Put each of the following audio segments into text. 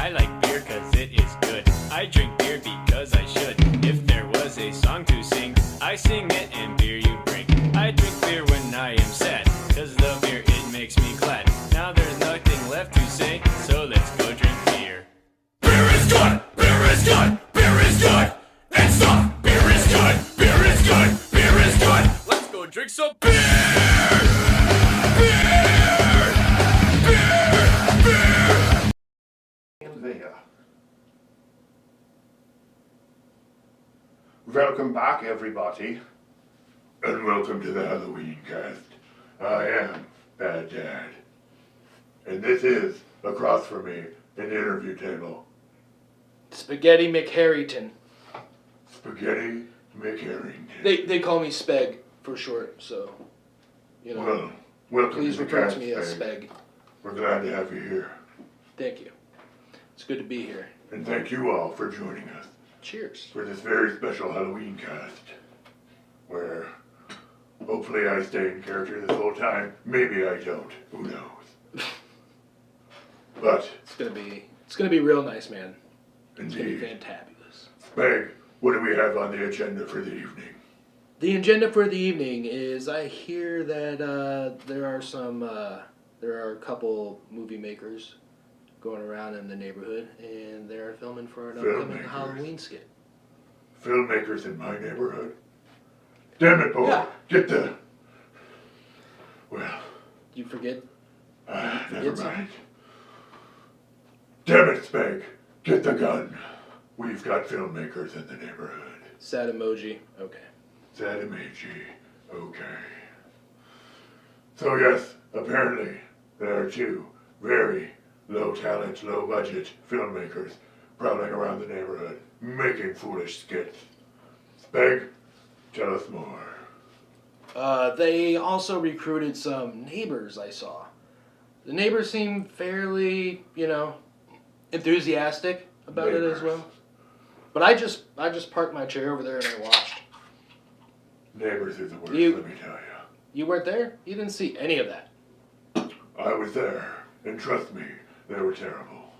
I like beer cause it is good. I drink beer because I should. If there was a song to sing, I sing it and beer you bring. I drink beer when I am sad, cause the beer it makes me glad. Now there's nothing left to say, so let's go drink beer. Beer is good! Beer is good! Beer is good! And stop! Beer is good! Beer is good! Beer is good! Let's go drink some beer! Welcome back, everybody. And welcome to the Halloween cast. I am Bad Dad. And this is, across from me, an interview table. Spaghetti McHarrington. Spaghetti McHarrington. They call me Speg for short, so, you know. Well, welcome please to the refer cast, to me as Speg. Speg. We're glad to have you here. Thank you. It's good to be here. And thank you all for joining us Cheers. for this very special Halloween cast, where hopefully I stay in character this whole time. Maybe I don't. Who knows? But It's gonna be real nice, man. It's gonna be indeed, fantabulous. Speg, what do we have on the agenda for the evening? The agenda for the evening is I hear that there are a couple movie makers going around in the neighborhood, and they're filming for an upcoming Filmmakers. Halloween skit. Filmmakers in my neighborhood? Damn it, boy! Yeah. Get the... Well, You forget? never something? mind. Damn it, Speg! Get the gun! We've got filmmakers in the neighborhood. Sad emoji. Okay. Sad emoji. Okay. So yes, apparently there are two very low talent, low budget filmmakers prowling around the neighborhood, making foolish skits. Speg, tell us more. They also recruited some neighbors I saw. The neighbors seemed fairly, enthusiastic about it as well. But I just parked my chair over there and I watched. Neighbors are the worst, You- let me tell you. You weren't there? You didn't see any of that. I was there, and trust me, they were terrible.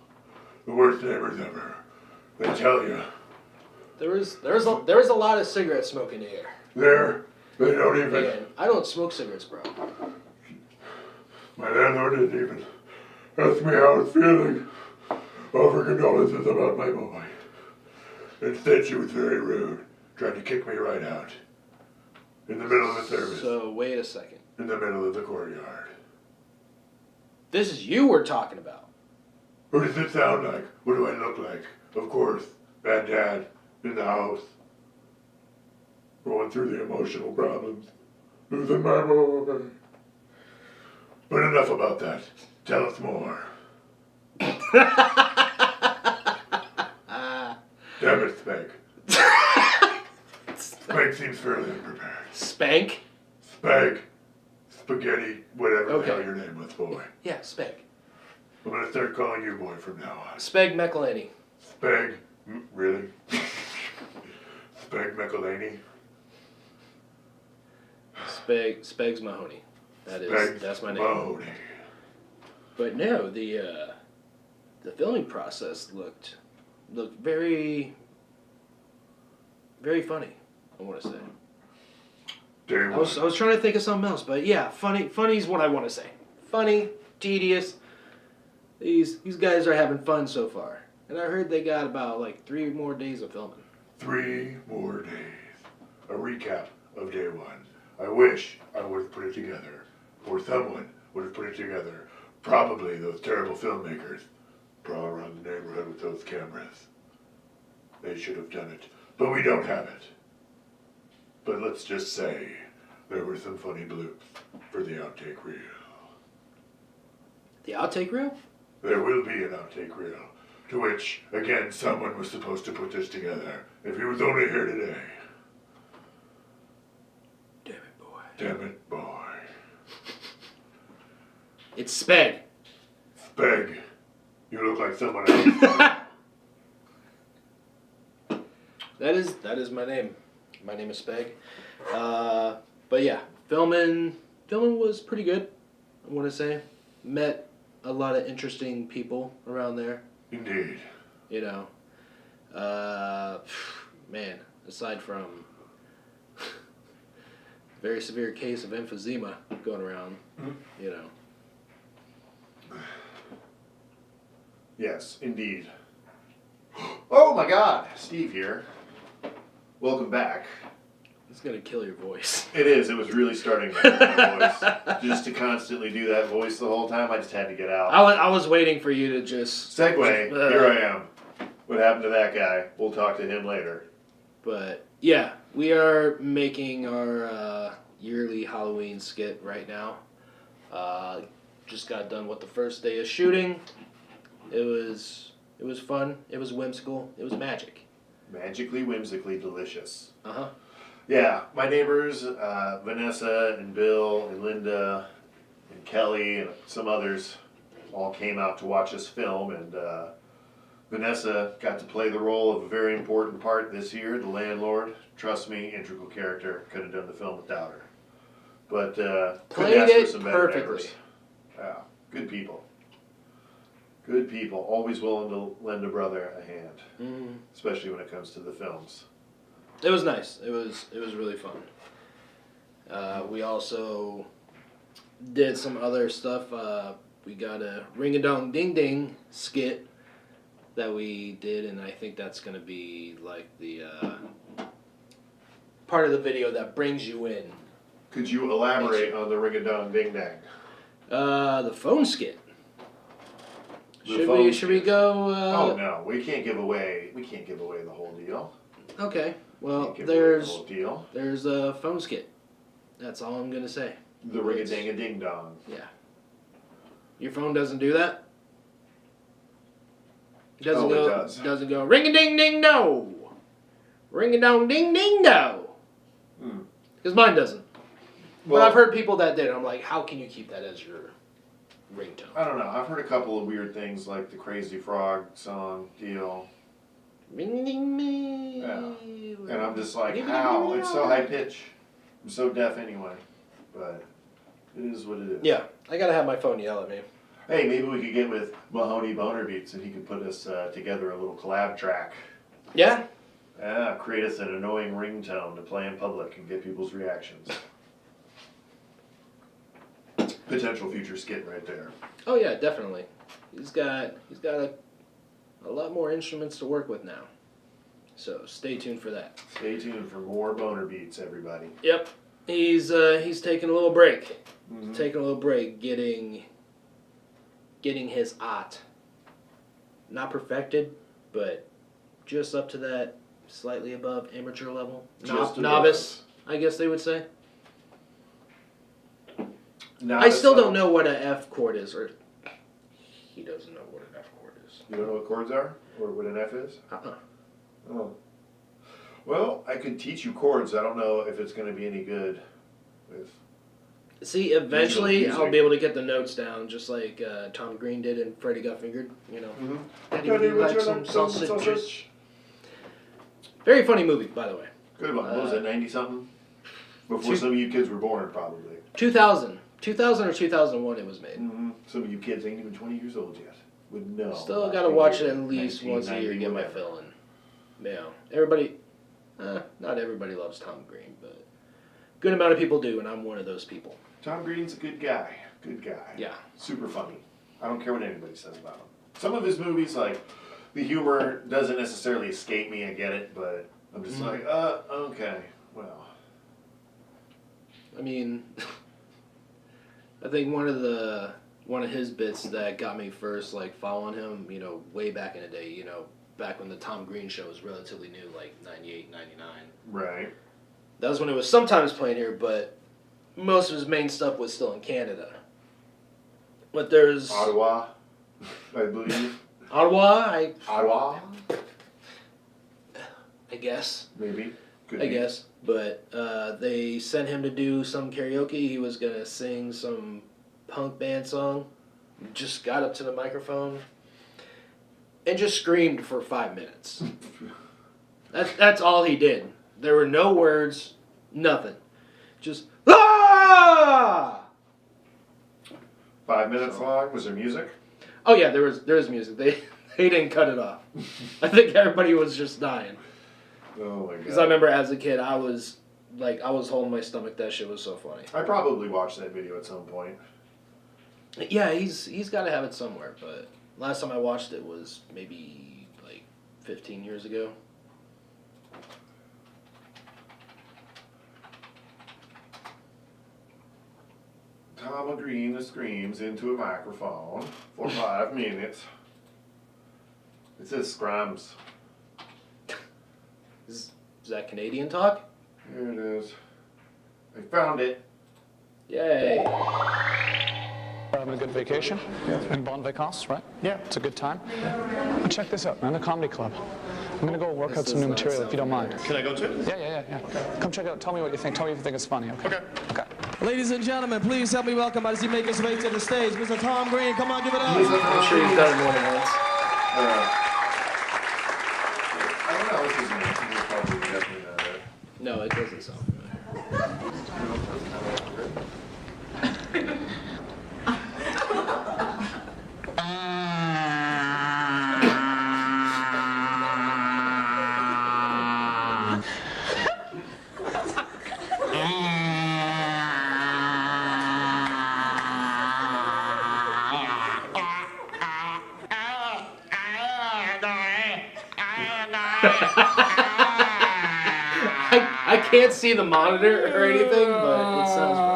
The worst neighbors ever. They tell you, There was a lot of cigarette smoke in the air. they don't even... And I don't smoke cigarettes, bro. My landlord didn't even ask me how I was feeling. Offer condolences about my boy. Instead, she was very rude, tried to kick me right out. In the middle of the service. So wait a second. In the middle of the courtyard. This is you we're talking about. Who does it sound like? What do I look like? Of course, Bad Dad, in the house. Going through the emotional problems. Losing my boy. But enough about that. Tell us more. Damn it, Speg. Speg seems fairly unprepared. Spank? Speg. Spaghetti, whatever Okay. the hell your name was, boy. Yeah, Speg. I'm gonna start calling you boy from now on. Speg McElhaney. Speg. Really? Speg McElhaney? Speg's Mahoney. That's my name. Mahoney. But no, the filming process looked very, very funny. I want to say. Day I was trying to think of something else, but yeah, funny is what I want to say. Funny, tedious. These guys are having fun so far, and I heard they got about 3 more days of filming. 3 more days. A recap of day 1. I wish I would have put it together, or someone would have put it together. Probably those terrible filmmakers prowl around the neighborhood with those cameras. They should have done it, but we don't have it. But let's just say there were some funny bloops for the outtake reel. The outtake reel? There will be an outtake reel, to which, again, someone was supposed to put this together. If he was only here today. Damn it, boy. Damn it, boy. It's Speg. Speg, you look like someone else. That is my name. My name is Speg. But yeah, filming was pretty good. I want to say met a lot of interesting people around there. Indeed. You know, man, aside from very severe case of emphysema going around, you know. Yes, indeed. Oh my God, Steve here. Welcome back. It's gonna kill your voice. It is. It was really starting to hurt my voice. Just to constantly do that voice the whole time, I just had to get out. I was waiting for you to just Segue. Here I am. What happened to that guy? We'll talk to him later. But yeah, we are making our yearly Halloween skit right now. Just got done with the first day of shooting. It was fun. It was whimsical. It was magic. Magically, whimsically delicious. Uh-huh. Yeah, my neighbors, Vanessa and Bill and Linda and Kelly and some others all came out to watch us film, and Vanessa got to play the role of a very important part this year, the landlord. Trust me, integral character. Could have done the film without her. But couldn't ask for some better neighbors. Yeah, good people. Good people, always willing to lend a brother a hand, especially when it comes to the films. It was nice. It was really fun. We also did some other stuff. We got a ring-a-dong ding-ding skit that we did, and I think that's going to be like the part of the video that brings you in. Could you elaborate on the ring-a-dong ding-dang? The phone skit. Should we go? Oh no, we can't give away the whole deal. Okay. Well, Can't give away the there's whole deal. a phone skit. That's all I'm gonna say. The ring-a-ding-a-ding-dong. Yeah. Your phone doesn't do that. It doesn't go. It does. Doesn't go ring a ding ding no. Ring a dong ding ding no. Because mine doesn't. Well, but I've heard people that did. I'm like, how can you keep that as your ringtone? I don't know. I've heard a couple of weird things like the Crazy Frog song deal. Ring ding ding. Yeah. And I'm just like, how? It's so high pitch. I'm so deaf anyway. But it is what it is. Yeah, I gotta have my phone yell at me. Hey, maybe we could get with Mahoney Boner Beats and he could put us together a little collab track. Yeah? Yeah, create us an annoying ringtone to play in public and get people's reactions. Potential future skit right there. Oh yeah, definitely. He's got a lot more instruments to work with now. So stay tuned for that. Stay tuned for more Boner Beats, everybody. Yep. He's taking a little break. Mm-hmm. Taking a little break, getting his art not perfected, but just up to that slightly above amateur level. Novice, I guess they would say. I still don't know what an F chord is, or he doesn't know what an F chord is. You don't know what chords are? Or what an F is? Oh. Well, I could teach you chords. I don't know if it's going to be any good with... See, eventually music. I'll be able to get the notes down, just like Tom Green did in Freddy Got Fingered, you know. Mm-hmm. Daddy, would you like some sausage? Very funny movie, by the way. Good one. What was it, 90-something? Before some of you kids were born, probably. 2000 or 2001 it was made. Mm-hmm. Some of you kids ain't even 20 years old yet. Would know. Still got to watch it at least once a year to get my fill in. Yeah. Everybody, not everybody loves Tom Green, but good amount of people do, and I'm one of those people. Tom Green's a good guy. Good guy. Yeah. Super funny. I don't care what anybody says about him. Some of his movies, like, the humor doesn't necessarily escape me. I get it, but I'm just like, okay, well. I mean, I think one of his bits that got me first, like, following him, you know, way back in the day, you know, back when the Tom Green show was relatively new, like 98, 99. Right. That was when it was sometimes playing here, but most of his main stuff was still in Canada. But there's... Ottawa, I believe. Ottawa? Ottawa? I guess. Maybe. Could I be. guess. But they sent him to do some karaoke. He was going to sing some punk band song. Just got up to the microphone and just screamed for 5 minutes. That's all he did. There were no words, nothing. Just, ah! 5 minutes long? Was there music? Oh yeah, there was music. He didn't cut it off. I think everybody was just dying. Oh my god. Because I remember as a kid, I was holding my stomach. That shit was so funny. I probably watched that video at some point. Yeah, he's got to have it somewhere. But last time I watched it was maybe like 15 years ago. Tom Green screams into a microphone for 5 minutes. It says scrams. Is that Canadian talk? Here it is. I found it. Yay. Having a good vacation? In Bon Vacances, right? Yeah. It's a good time. And check this out, man, the comedy club. I'm gonna go work out some new material if you don't mind. Can I go too? Yeah. Come check it out. Tell me what you think. Tell me if you think it's funny, okay? Okay. Ladies and gentlemen, please help me welcome as he makes his way to the stage, Mr. Tom Green. Come on, give it up. I'm sure he's done it more than once. I don't know what's his name. He's probably definitely not it. No, it doesn't sound familiar. I can't see the monitor or anything, but it sounds funny.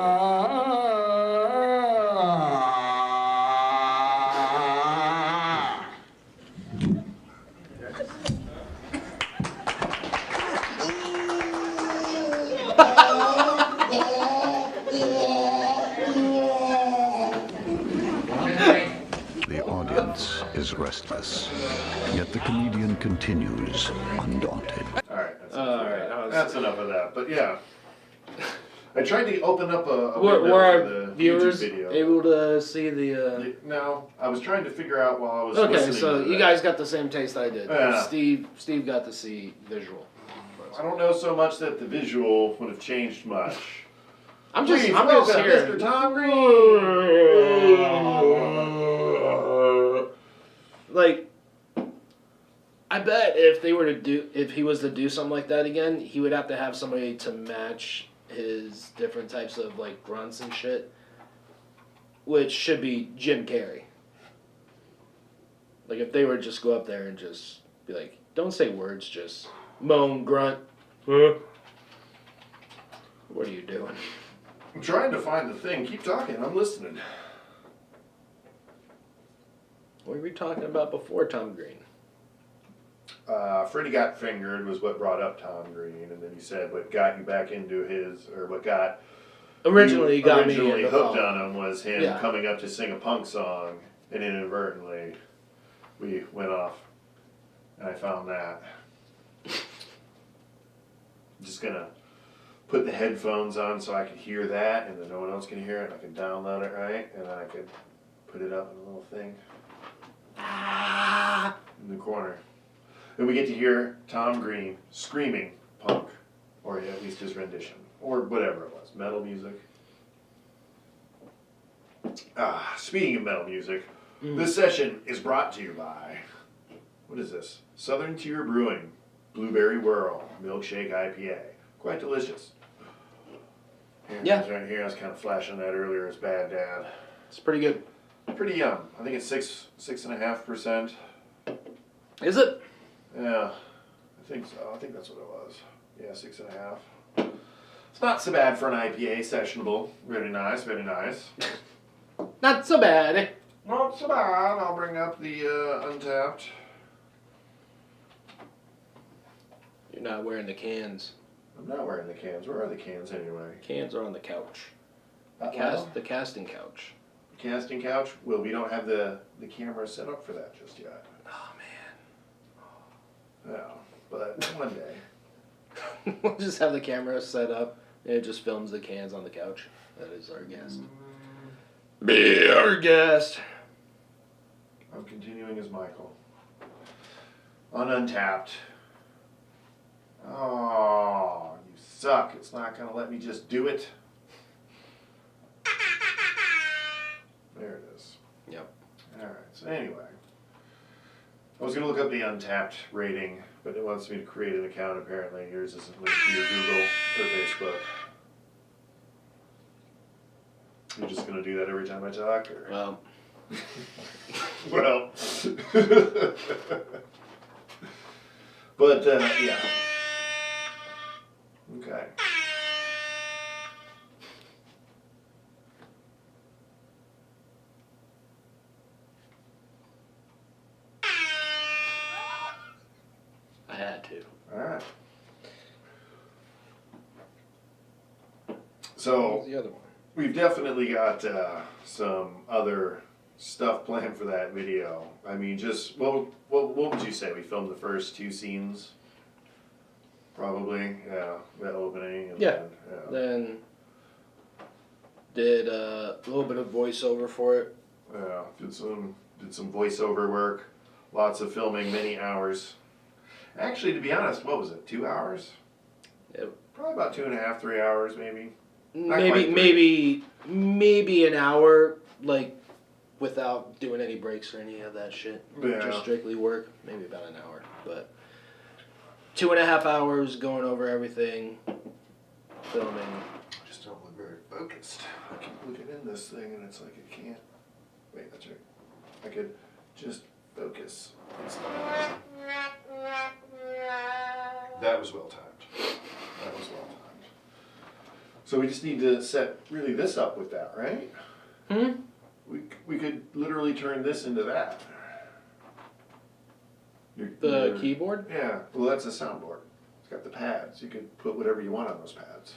The audience is restless, yet the comedian continues undaunted. Alright, that's enough of that. But yeah. I tried to open up a Were window our for the viewers YouTube video. able to see the... No, I was trying to figure out while I was Okay, listening so to you that. guys got the same taste I did. Yeah. Steve got to see visual. I don't know so much that the visual would have changed much. I'm just Please here. welcome Mr. Tom Green. Like, I bet if he was to do something like that again, he would have to have somebody to match his different types of like grunts and shit, which should be Jim Carrey. Like if they were to just go up there and just be like, don't say words, just moan, grunt. Huh? What are you doing? I'm trying to find the thing. Keep talking. I'm listening. What were we talking about before Tom Green? Freddie Got Fingered was what brought up Tom Green, and then he said what got you back into his, or what got Originally got me originally into hooked punk. on him was him Yeah. coming up to sing a punk song, and inadvertently we went off, and I found that. I'm just gonna put the headphones on so I can hear that, and then no one else can hear it, and I can download it right, and then I could put it up in a little thing in the corner. And we get to hear Tom Green screaming punk, or at least his rendition, or whatever it was, metal music. Speaking of metal music, this session is brought to you by, what is this? Southern Tier Brewing, Blueberry Whirl, Milkshake IPA. Quite delicious. Here, Yeah. it's right here. I was kind of flashing that earlier as Bad Dad. It's pretty good. Pretty young. I think it's 6.5%. Is it? Yeah, I think so. I think that's what it was. Yeah, 6.5. It's not so bad for an IPA, sessionable. Very nice, very nice. Not so bad. Not so bad. I'll bring up the Untapped. You're not wearing the cans. I'm not wearing the cans. Where are the cans anyway? Cans are on the couch. Well, The casting couch. casting couch? Well, we don't have the camera set up for that just yet. Oh Yeah, but one day. man. We'll just have the camera set up and it just films the cans on the couch. That is our guest. Be our guest. I'm continuing as Michael. On Untapped. Oh, you suck. It's not going to let me just do it. There it is. Yep. Alright, so anyway. I was gonna look up the Untapped rating, but it wants me to create an account apparently. Yours isn't linked to your Google or Facebook. You're just gonna do that every time I talk, or? Well, Well. But, yeah. Okay. I had to. Alright. What So, was the other one? we've definitely got some other stuff planned for that video. I mean, just, what would you say? We filmed the first 2 scenes? Probably, yeah. The opening. And Yeah. Then, Then did a little bit of voiceover for it. yeah. Did some voiceover work. Lots of filming, many hours. Actually, to be honest, what was it? 2 hours? Yep. Probably about 2.5, 3 hours, maybe. Not quite Maybe an hour, like without doing any breaks or any of that shit. Yeah. Just strictly work. Maybe about an hour, but 2.5 hours going over everything, filming. I just don't look very focused. I keep looking in this thing and it's like I can't. Wait, that's right. I could just focus. That was well timed. That was well timed. So we just need to set really this up with that, right? We could literally turn this into that. The keyboard? Yeah. Well, that's a soundboard. It's got the pads. You could put whatever you want on those pads.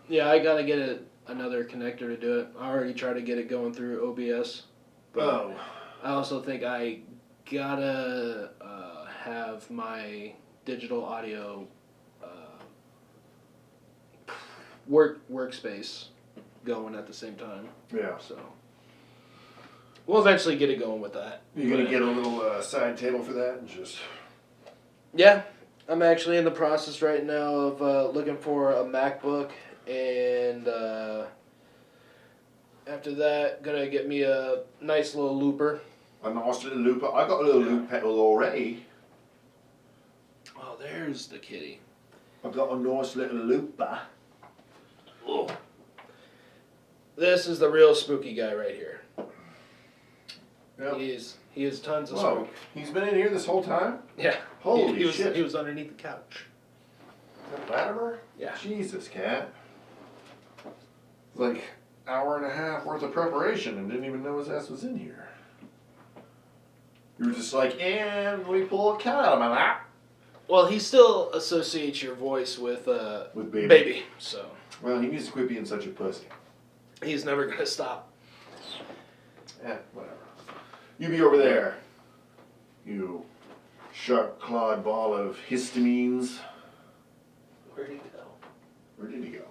Yeah, I gotta get another connector to do it. I already tried to get it going through OBS. Oh. I also think I gotta have my digital audio workspace going at the same time. Yeah. So we'll eventually get it going with that. You're gonna get a little side table for that and just. Yeah, I'm actually in the process right now of looking for a MacBook, and after that, gonna get me a nice little looper. A nice little looper. I got a little loop pedal already. Oh, there's the kitty. I've got a nice little looper. Oh. This is the real spooky guy right here. Yep. He is tons of Whoa, spook. he's been in here this whole time? Yeah. Holy he was, shit. He was underneath the couch. Is that Latimer? Yeah. Jesus, cat. Like, hour and a half worth of preparation and didn't even know his ass was in here. You were just like, and we pull a cat out of my lap. Well, he still associates your voice with baby. So Well, he needs to quit being such a pussy. he's never gonna stop. Yeah, whatever. You be over there. You sharp-clawed ball of histamines. Where'd he go? Where did he go?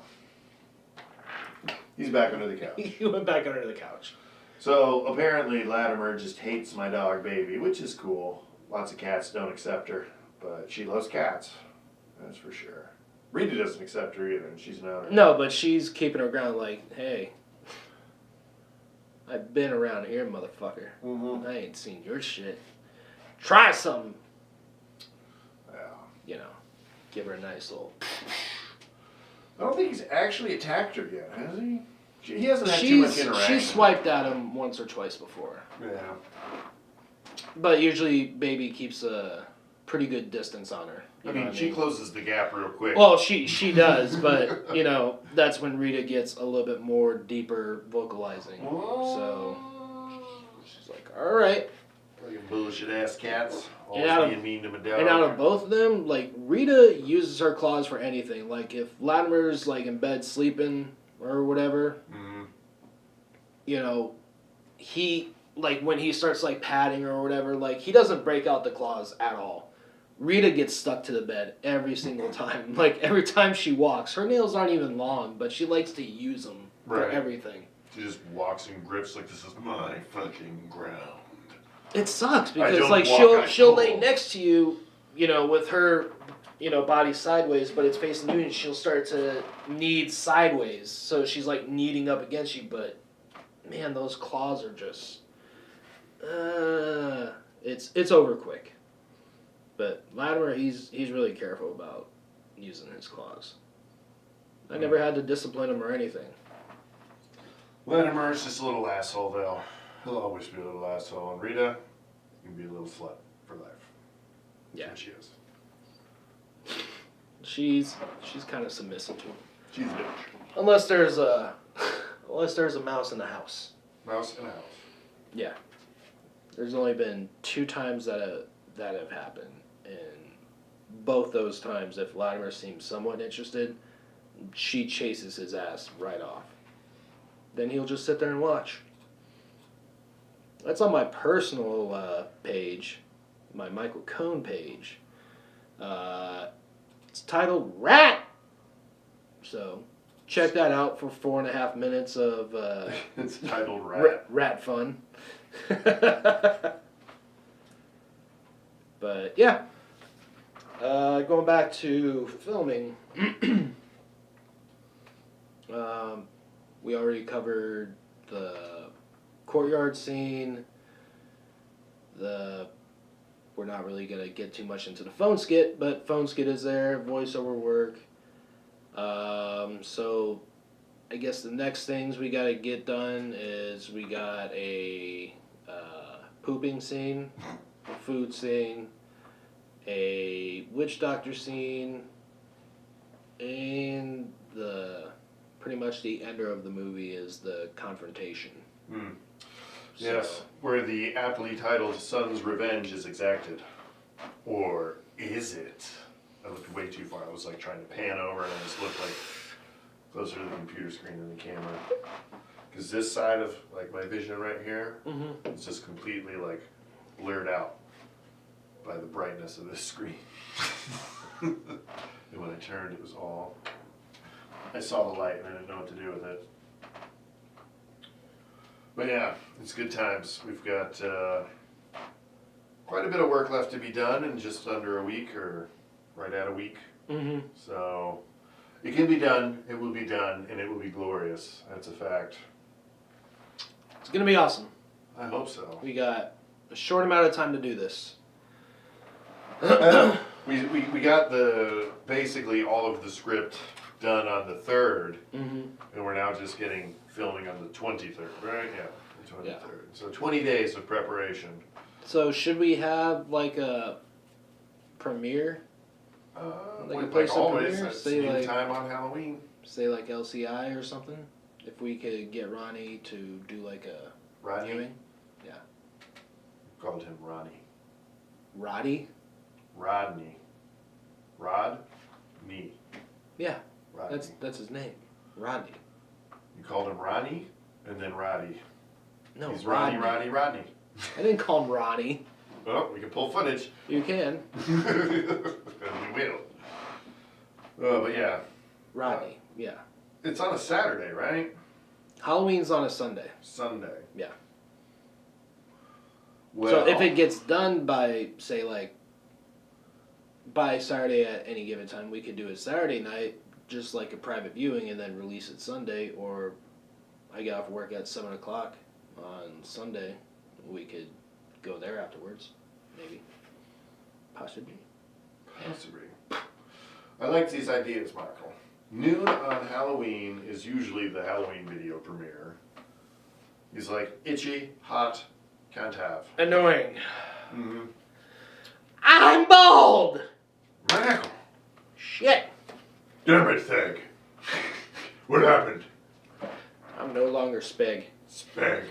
He's back under the couch. He went back under the couch. So, apparently Latimer just hates my dog, Baby, which is cool. Lots of cats don't accept her, but she loves cats. That's for sure. Rita doesn't accept her either, and she's an owner. No, but she's keeping her ground like, hey, I've been around here, motherfucker. Mm-hmm. I ain't seen your shit. Try something. Yeah. You know, give her a nice little... I don't think he's actually attacked her yet, has he? He hasn't had too much interaction. She's swiped at him once or twice before. Yeah. But usually Baby keeps a pretty good distance on her. I mean, she closes the gap real quick. Well, she does, but, you know, that's when Rita gets a little bit more deeper vocalizing. So she's like, all right. Fucking bullshit-ass cats. And Always being mean to my dog. And out of both of them, like, Rita uses her claws for anything. Like, if Latimer's, like, in bed sleeping or whatever, you know, he, like, when he starts, like, patting her or whatever, like, he doesn't break out the claws at all. Rita gets stuck to the bed every single time. Like, every time she walks. Her nails aren't even long, but she likes to use them for everything. She just walks and grips like this is my fucking ground. It sucks I because don't like walk, she'll I lay pull. next to you, you know, with her, you know, body sideways, but it's facing you, and she'll start to knead sideways. So she's like kneading up against you, but man, those claws are just, It's over quick. But Latimer, he's really careful about using his claws. I never had to discipline him or anything. Latimer's just a little asshole, though. He'll always be a little asshole. And Rita, you can be a little slut for life. Yeah. That's what she is. She's kind of submissive to him. She's a bitch. Unless there's a mouse in the house. Mouse in a house. Yeah. There's only been 2 times that have happened, and both those times, if Latimer seems somewhat interested, she chases his ass right off. Then he'll just sit there and watch. That's on my personal page, my Michael Cohn page. It's titled Rat. So check that out for 4.5 minutes of It's titled Rat. rat fun. But yeah, going back to filming, we already covered the courtyard scene. We're not really gonna get too much into the phone skit, but phone skit is there, voiceover work. So I guess the next things we gotta get done is we got a pooping scene, a food scene, a witch doctor scene, and pretty much the ender of the movie is the confrontation. Yes, where the aptly titled Son's Revenge is exacted. Or is it? I looked way too far. I was like trying to pan over and I just looked like closer to the computer screen than the camera. Because this side of like my vision right here is just completely like blurred out by the brightness of this screen. And when I turned, it was all... I saw the light and I didn't know what to do with it. But yeah, it's good times. We've got quite a bit of work left to be done in just under a week, or right at a week. So it can be done, it will be done, and it will be glorious. That's a fact. It's gonna be awesome. I hope so. We got a short amount of time to do this. We got basically all of the script done on the 3rd, and we're now just getting filming on the 23rd, right? Yeah, the 23rd. Yeah. So 20 days of preparation. So should we have like a premiere? Like a place like of always, premiere? that's Say like time on Halloween. Say like LCI or something. If we could get Ronnie to do like a Rodney? viewing. Yeah. Called him Ronnie. Roddy? Rodney. Rodney. Yeah. Rodney. That's his name. Rodney. You called him Ronnie and then Roddy. No, He's Rodney. Rodney. I didn't call him Ronnie. Well, we can pull footage. You can. And we will. But yeah. Rodney. Yeah. It's on a Saturday, right? Halloween's on a Sunday. Sunday. Yeah. Well, So if it gets done by, say, like, by Saturday at any given time, we could do it Saturday night, just like a private viewing, and then release it Sunday, or I get off work at 7 o'clock on Sunday. We could go there afterwards, maybe. Possibly. I like these ideas, Michael. Noon on Halloween is usually the Halloween video premiere. He's like, itchy, hot, can't have. Annoying. I'm bald! Michael! Shit! Damn it, Thag. What happened? I'm no longer Speg. Spag.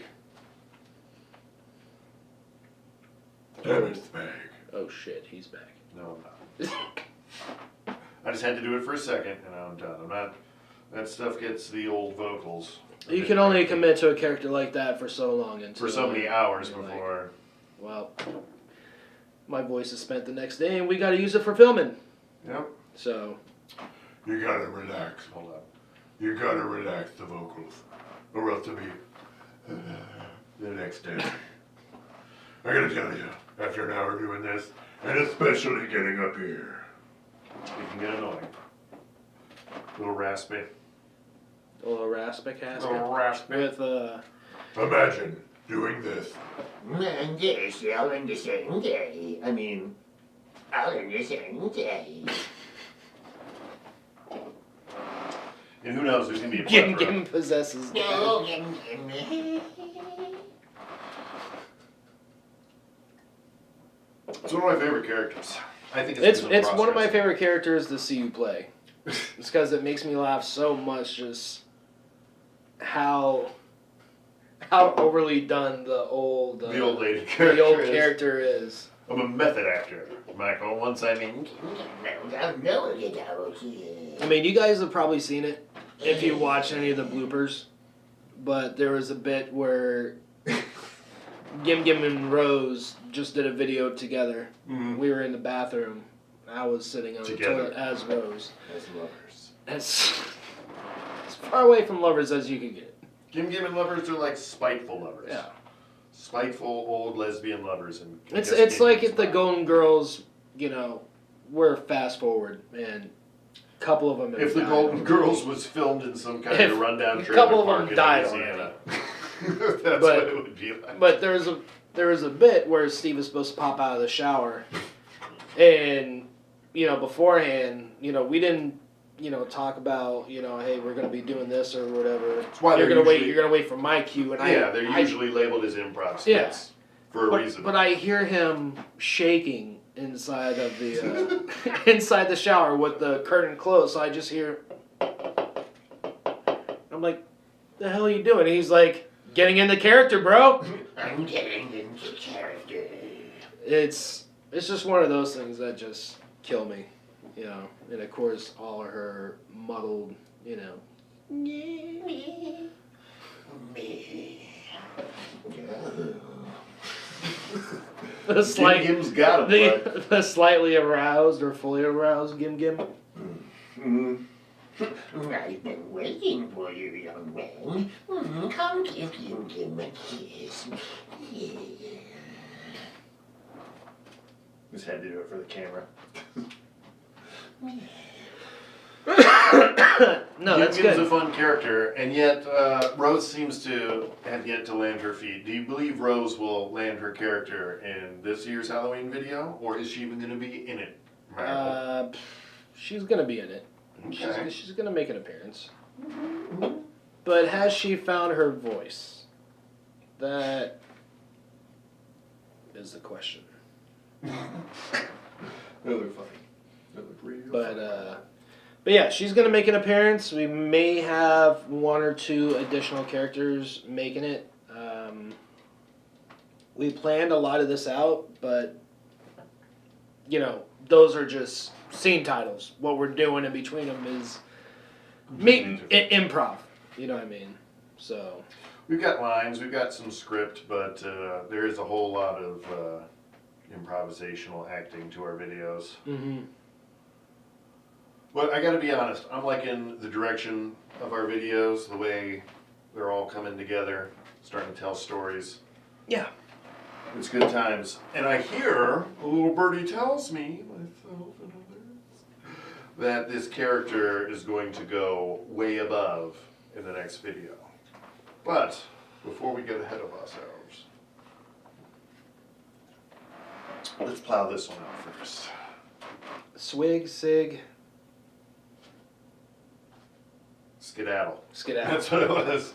Damn it, Spag. Oh shit, he's back. No, I'm not. I just had to do it for a second, and I'm done. I'm not. That stuff gets the old vocals. You can only commit to a character like that for so long until for so many hours you're like, before. well, my voice is spent the next day, and we got to use it for filming. Yep. So You gotta relax. Hold up. You gotta relax the vocals, or else it'll be the next day. I gotta tell you, after an hour doing this, and especially getting up here, It can get annoying. A little raspy. a little raspy A little raspy. with imagine doing this. Yes, all on the same day. I mean, all on the same day. And who knows, there's going to be a Gim plethora. Gim possesses. No, gimme. It's one of my favorite characters. I think it's It's one of my favorite characters to see you play. It's because it makes me laugh so much. Just how overly done the old lady character the old is. character is. I'm a method actor, Michael. Once I mean, I mean, you guys have probably seen it if you watch any of the bloopers, but there was a bit where Gim Gim and Rose just did a video together. Mhm. We were in the bathroom. I was sitting on Together. the toilet as Rose. as lovers. As far away from lovers as you could get. Gim Gim and lovers are like spiteful lovers. Yeah. Spiteful old lesbian lovers. And I It's guess it's Gim like Gim's if the not. Golden Girls, were fast forward and a couple of them. have If the died Golden over Girls the was filmed in some kind If of rundown a trailer couple of park them in died Louisiana. That's But- what it would be like. But there was a bit where Steve was supposed to pop out of the shower, and beforehand, we didn't talk about hey, we're gonna be doing this or whatever. why You're they're gonna wait. usually- You're gonna wait for my cue, and Yeah, they're usually labeled as improv skits for a reason. But I hear him shaking inside of the inside the shower with the curtain closed. So I just hear. I'm like, "The hell are you doing?" And he's like, "Getting into character, bro." I'm getting into character. It's just one of those things that just kill me, And of course, all of her muddled, Me. the slight, Gim Gim's got him, bud. the slightly aroused or fully aroused Gim Gim. Mhm. I've been waiting for you, young man. Come give Gim a kiss. Yeah. Just had to do it for the camera. No, Gim that's Gim's good. a fun character, and yet Rose seems to have yet to land her feet. Do you believe Rose will land her character in this year's Halloween video, or is she even going to be in it? Michael? She's gonna be in it. Okay. She's gonna make an appearance. But has she found her voice? That is the question. They look funny. They look real But funny. but yeah, she's gonna make an appearance. We may have one or two additional characters making it. We planned a lot of this out, but those are just scene titles. What we're doing in between them is improv. You know what I mean? So We've got lines, we've got some script, but there is a whole lot of improvisational acting to our videos. mm-hmm. But I gotta be honest, I'm liking the direction of our videos, the way they're all coming together, starting to tell stories. Yeah. It's good times. And I hear, a little birdie tells me, myself and others, that this character is going to go way above in the next video. But, before we get ahead of ourselves, let's plow this one out first. Swig, sig, Skedaddle. skedaddle. That's what it was.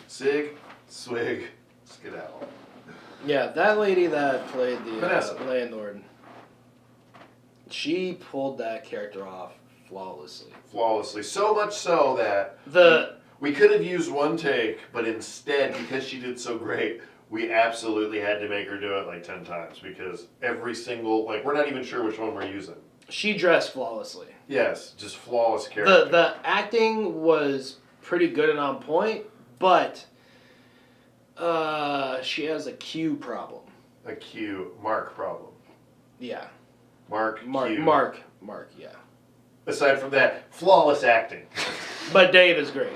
Sig, swig, skedaddle. Yeah, that lady that played the Vanessa. landlord, she pulled that character off flawlessly. Flawlessly. So much so that The we could have used one take, but instead, because she did so great, we absolutely had to make her do it like 10 times because every single, we're not even sure which one we're using. she dressed flawlessly. Yes, just flawless character. The acting was pretty good and on point, but she has a cue problem. A Q, Mark problem. Yeah, Mark, Mark, Q. Mark, yeah. Aside from that, flawless acting. But Dave is great.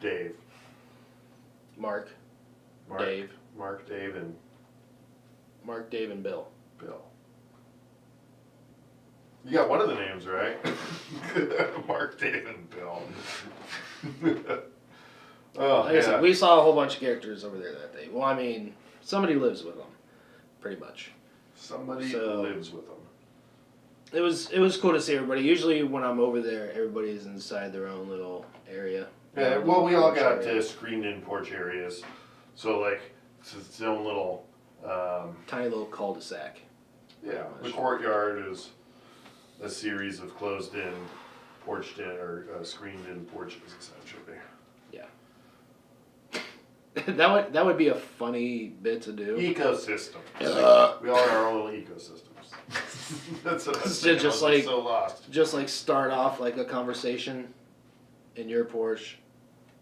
Dave. Mark, Mark, Dave. Mark, Dave, and Mark, Dave, and Bill. Bill. You got one of the names right. Mark, Dave, and Bill. Oh, Like I said, we saw a whole bunch of characters over there that day. Well, I mean, somebody lives with them, pretty much. Somebody So- lives with them. It was cool to see everybody. Usually when I'm over there, everybody's inside their own little area. Yeah, Their well, own we all porch got area. screened-in porch areas, so like it's its own little. Tiny little cul-de-sac. Yeah, the courtyard is a series of closed-in, porched-in or screened-in porches, essentially. That would be a funny bit to do. Ecosystem. We all have our own little ecosystems. That's what I was It's thinking. just I was like- so lost. Just like start off like a conversation in your porch,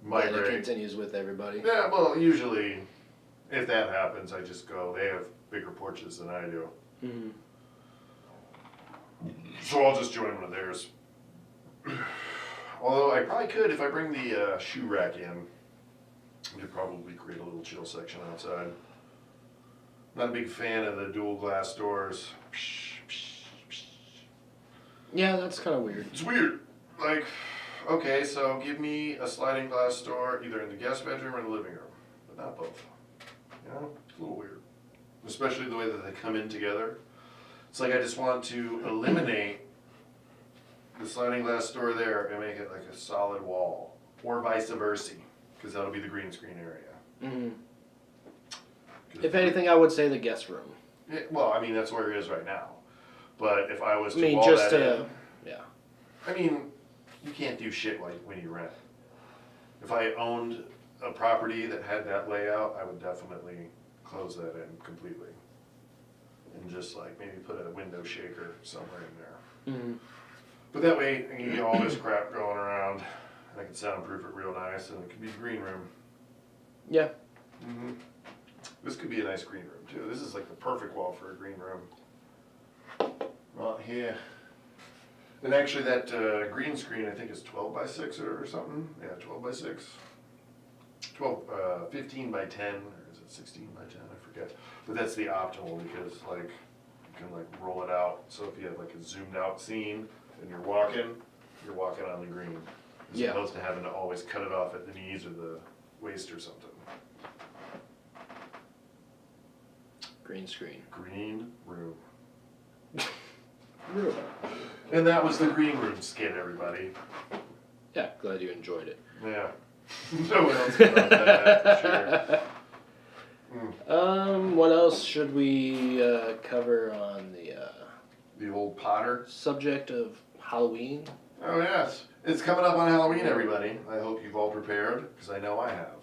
and it Migrate. continues with everybody. Yeah, well, usually, if that happens, I just go. They have bigger porches than I do, Mhm. so I'll just join one of theirs. Although I probably could if I bring the shoe rack in. We could probably create a little chill section outside. Not a big fan of the dual glass doors. Yeah, that's kind of weird. It's weird. Like, okay, so give me a sliding glass door either in the guest bedroom or the living room, but not both. You know, it's a little weird. Especially the way that they come in together. It's like I just want to eliminate the sliding glass door there and make it like a solid wall, or vice versa, because that'll be the green screen area. Hmm. If anything, I would say the guest room. Yeah, well, I mean that's where it is right now. But if I was I to mean, wall just that to in, yeah. I mean, you can't do shit when you rent. If I owned a property that had that layout, I would definitely close that in completely. And just like maybe put a window shaker somewhere in there. Hmm. But that way, you get all this crap going around, and I can soundproof it real nice, and it could be a green room. Yeah. Mm-hmm. This could be a nice green room too. This is like the perfect wall for a green room. Well, here. And actually that green screen I think is 12 by 6 or something. Yeah, 12 by 6. 15 by 10, or is it 16 by 10? I forget. But that's the optimal because like you can like roll it out. So if you have like a zoomed out scene and you're walking on the green. As Yeah. opposed to having to always cut it off at the knees or the waist or something. Green screen. Green room. Room. And that was the green room skit, everybody. Yeah, glad you enjoyed it. Yeah. No one else got that, for sure. What else should we cover on the The old Potter. subject of Halloween? Oh yes, it's coming up on Halloween, everybody. I hope you've all prepared, because I know I have.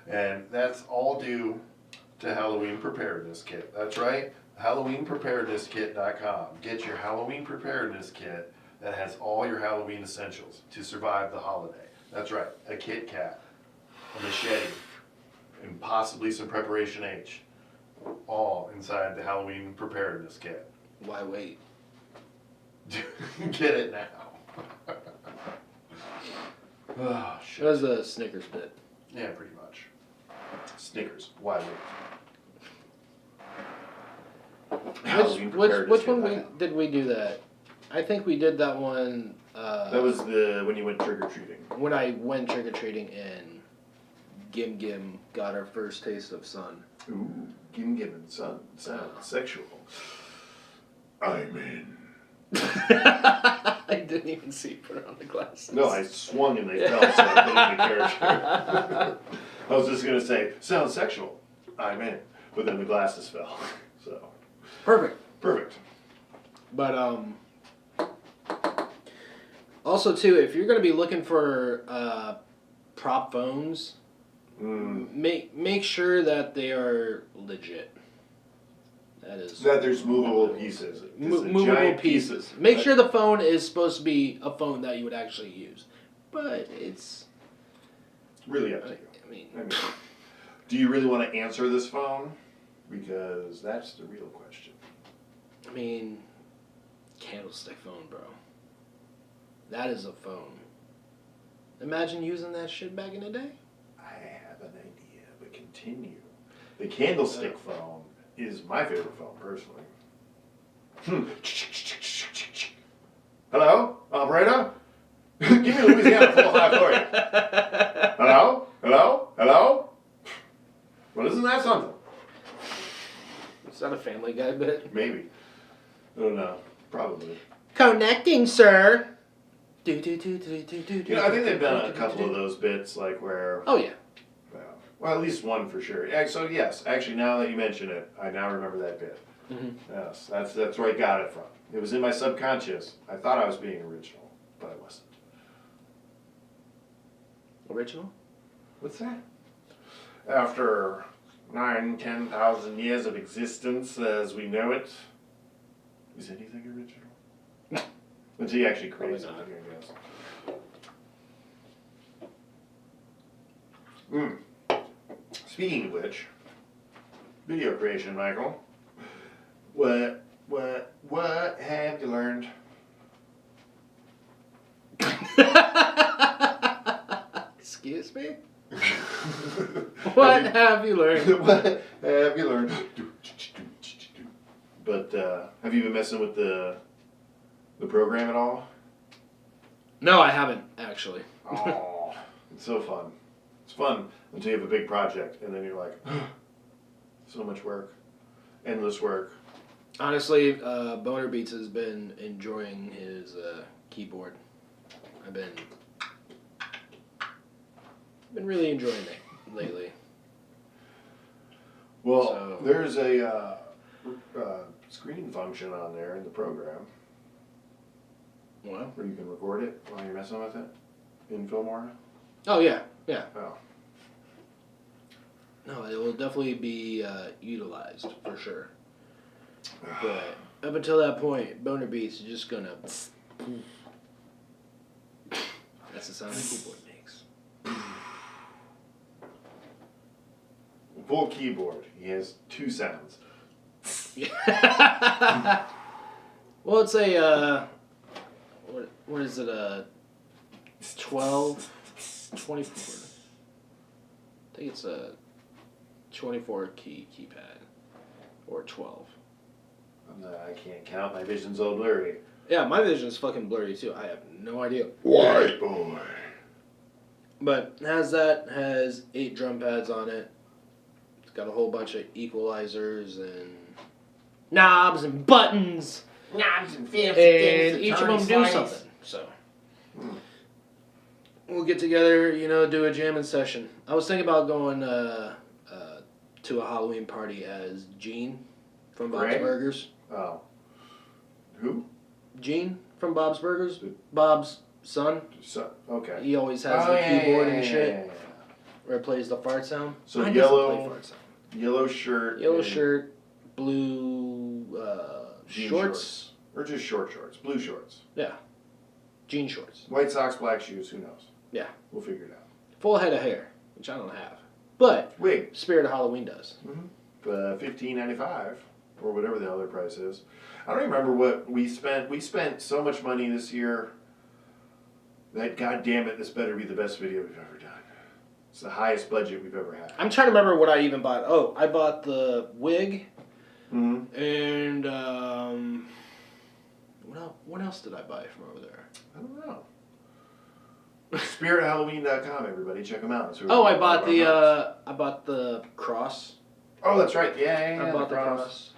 And that's all due to Halloween Preparedness Kit. That's right, HalloweenPreparednessKit.com. Get your Halloween Preparedness Kit that has all your Halloween essentials to survive the holiday. That's right, a Kit Kat, a machete, and possibly some Preparation H. All inside the Halloween Preparedness Kit. Why wait? Get it now. Oh, That shit. was the Snickers bit. Yeah, pretty much. Snickers. Why wait? Which one did we do that? I think we did that one. That was when you went trick-or-treating. When I went trick or treating and Gim Gim got our first taste of sun. Ooh, Gim Gim and Son. Sounds sexual. I'm in. I didn't even see you put it on the glasses. No, I swung and they fell, so I put in the character. I was just going to say, sounds sexual. I'm in. But then the glasses fell. So, Perfect. perfect. But also too, if you're gonna be looking for prop phones, make sure that they are legit. That is That there's movable pieces. movable Giant pieces. Make sure the phone is supposed to be a phone that you would actually use. But it's Really up to you. I mean I mean, do you really want to answer this phone? Because that's the real question. candlestick phone, bro. That is a phone. Imagine using that shit back in the day. I have an idea, but continue. The candlestick phone is my favorite phone, personally. Hello? Operator? Give me Louisiana full 5 for you. Hello? Hello? Family Guy bit. Maybe. I don't know. Probably. Connecting, sir. I think they've done a couple of those bits, like where. Oh yeah. Well, at least one for sure. So yes, actually, now that you mention it, I now remember that bit. Yes, that's where I got it from. It was in my subconscious. I thought I was being original, but I wasn't. Original? What's that? After 10,000 years of existence as we know it, is anything original? Until you actually create something, I guess. Speaking of which, video creation, Michael. What have you learned? Excuse me? What have you learned? What have you learned? But have you been messing with the program at all? No, I haven't actually. Oh, it's so fun. It's fun until you have a big project, and then you're like, so much work, endless work. Honestly, Boner Beats has been enjoying his keyboard. I've been really enjoying it lately. Well, So- there's a screening function on there in the program What? where you can record it while you're messing with it in Filmora. Oh yeah, yeah. Oh. No, it will definitely be utilized for sure. But up until that point, Boner Beats is just gonna. That's the sound the keyboard makes. Full keyboard. He has two sounds. Well, it's a what is it? 12, 24. I think it's a 24 key keypad or 12. I can't count. My vision's all blurry. Yeah, my vision's fucking blurry too. I have no idea. White boy. But has 8 drum pads on it. It's got a whole bunch of equalizers and knobs and buttons. Knobs and fancy And each of them do something. So we'll get together, do a jamming session. I was thinking about going to a Halloween party as Gene from Bob's Right. Burgers. Oh. Who? Gene from Bob's Burgers. Bob's son. So, okay. He always has the keyboard and shit where it plays the fart sound. So Mine doesn't yellow- play fart sound. Yellow shirt. Yellow and shirt, blue jean shorts. Or just short shorts. Blue shorts. Yeah. Jean shorts. White socks, black shoes. Who knows? Yeah. We'll figure it out. Full head of hair, which I don't have. But Wig. Spirit of Halloween does. $15.95 or whatever the hell their price is. I don't even remember what we spent. We spent so much money this year that, god damn it, this better be the best video we've ever done. It's the highest budget we've ever had. I'm trying to remember what I even bought. Oh, I bought the wig Mm-hmm. and what else did I buy from over there? I don't know. SpiritHalloween.com, everybody, check them out. That's where Oh, we I get bought all of our I bought the cross. Oh, that's right. Yeah. I bought the cross.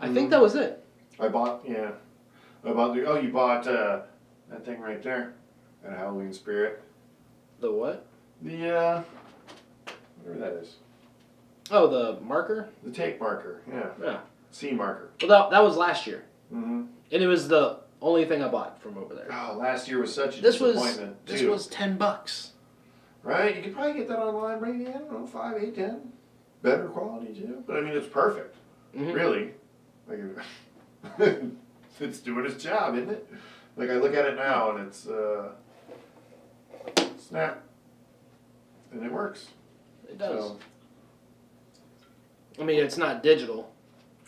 I think that was it. I bought the. Oh, you bought that thing right there, that Halloween spirit. The what? The whatever that is. Oh, the marker? The tape marker. Yeah. Yeah. C marker. Well, that was last year. Mm-hmm. And it was the only thing I bought from over there. Oh, last year was such a This was disappointment. this too. was $10. Right. You could probably get that online, maybe I don't know, 5, 8, 10. Better quality too, but I mean it's perfect. Mhm. Really. Like, it's doing its job, isn't it? Like I look at it now and it's snap, and it works. It does. So I mean, it's not digital.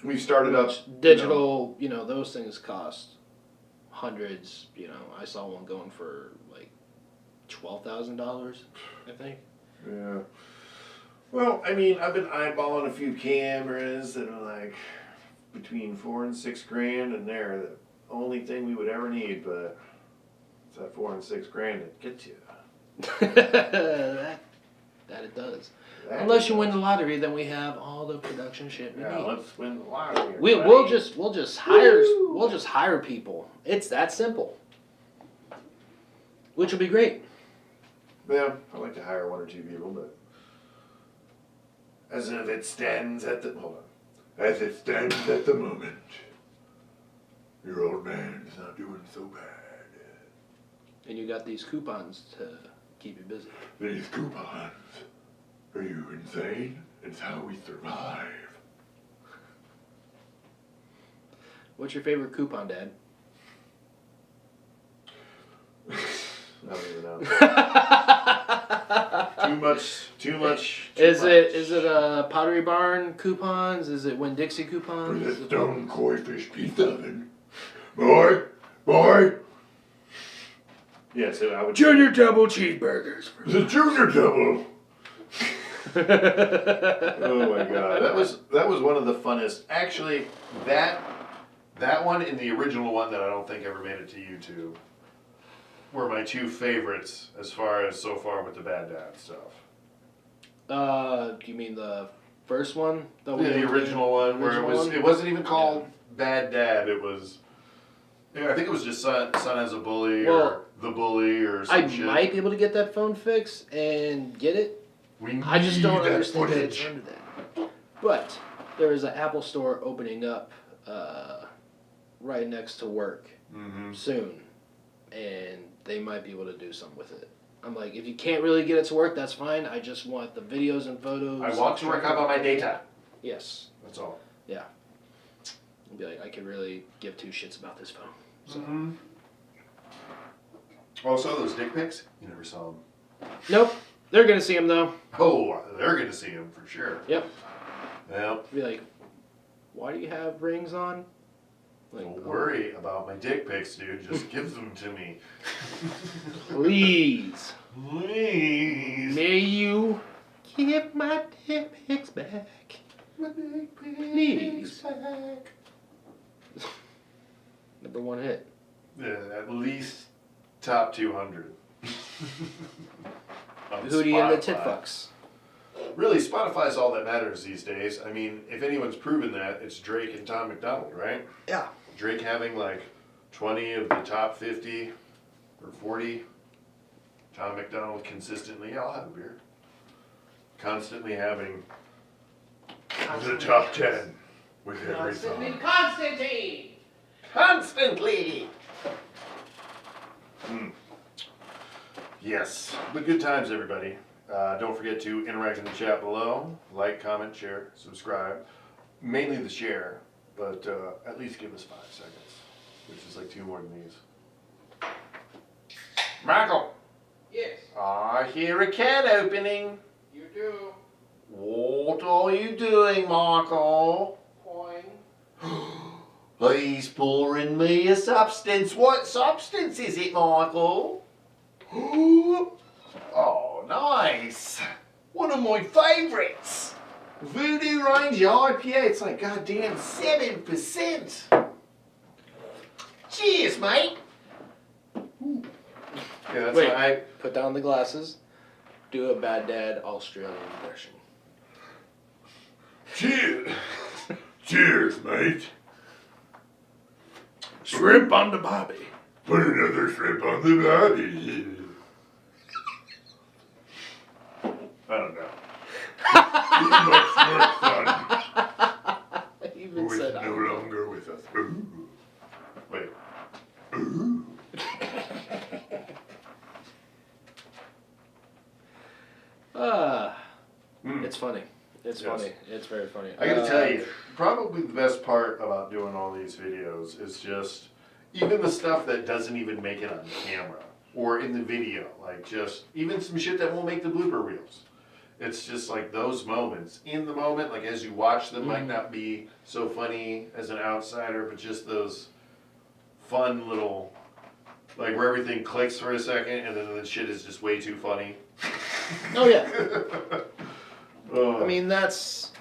we've started up Digital, those things cost hundreds. I saw one going for like $12,000, I think. Yeah. Well, I mean, I've been eyeballing a few cameras that are like between $4 and $6 grand, and they're the only thing we would ever need. But it's that $4 and $6 grand that gets you. that it does. that. Unless you win the lottery, then we have all the production shit we Yeah, need. let's win the lottery. We'll just hire people. It's that simple. Which will be great. Yeah, I like to hire 1 or 2 people, but as if it stands at the As it stands at the moment, your old man's not doing so bad. And you got these coupons to keep you busy. These coupons. Are you insane? It's how we survive. What's your favorite coupon, Dad? I don't even know. Too much. Is it Pottery Barn coupons? Is it Winn-Dixie For coupons? the stone koi fish pizza oven. Boy, Yes, I would. Junior double cheeseburgers. the junior double. Oh my god, that was one of the funnest. Actually, that one and the original one that I don't think ever made it to YouTube were my 2 favorites as far as so far with the Bad Dad stuff. You mean the first one? The original one where it wasn't even called Bad Dad. It was. Yeah, I think it was just son as a bully or the bully or some shit. I might be able to get that phone fixed and get it. I just don't understand that it's under that. But there is an Apple store opening up right next to work soon, and they might be able to do something with it. I'm like, if you can't really get it to work, that's fine. I just want the videos and photos. I want to recover my data. Yes. That's all. Yeah. I'd be like, I could really give 2 shits about this phone. So. Also, those dick pics, you never saw them. Nope. They're gonna see them though. Oh, they're gonna see them for sure. Yep. Yep. Be like, why do you have rings on? Like, Don't worry about my dick pics, dude. Just give them to me. Please. Please. May you give my dick pics back. My dick pics Please. back. Number 1 hit. Yeah, at least top 200. Who do you in the Spotify. tit fucks? Really, Spotify's all that matters these days. I mean, if anyone's proven that, it's Drake and Tom McDonald, right? Yeah. Drake having like 20 of the top 50 or 40. Tom McDonald consistently, I'll have a beer. Constantly having The top 10 with every song. Constantine! constantly. Yes, but good times, everybody. Don't forget to interact in the chat below. Like, comment, share, subscribe. Mainly the share, but at least give us 5 seconds, which is like 2 more than these. Michael, Yes, I hear a can opening. you do. What are you doing, Michael? Coin. He's pouring me a substance. What substance is it, Michael? Oh, nice. One of my favourites. Voodoo Ranger IPA. It's like goddamn 7%. Cheers, mate. Yeah, that's Wait. what I... Put down the glasses. Do a Bad Dad Australian impression. Cheers. Cheers, mate. Shrimp on the bobby. Put another shrimp on the body. I don't know. He much more fun. Even Who is said no longer with us. Ooh. Wait. Ooh. It's funny. It's Yes. funny. It's very funny. I gotta tell you, probably the best part about doing all these videos is just even the stuff that doesn't even make it on camera or in the video. Like just even some shit that won't make the blooper reels. It's just like those moments. In the moment, like as you watch them, might not be so funny as an outsider, but just those fun little, like where everything clicks for a second and then the shit is just way too funny. Oh yeah. Oh. I mean that's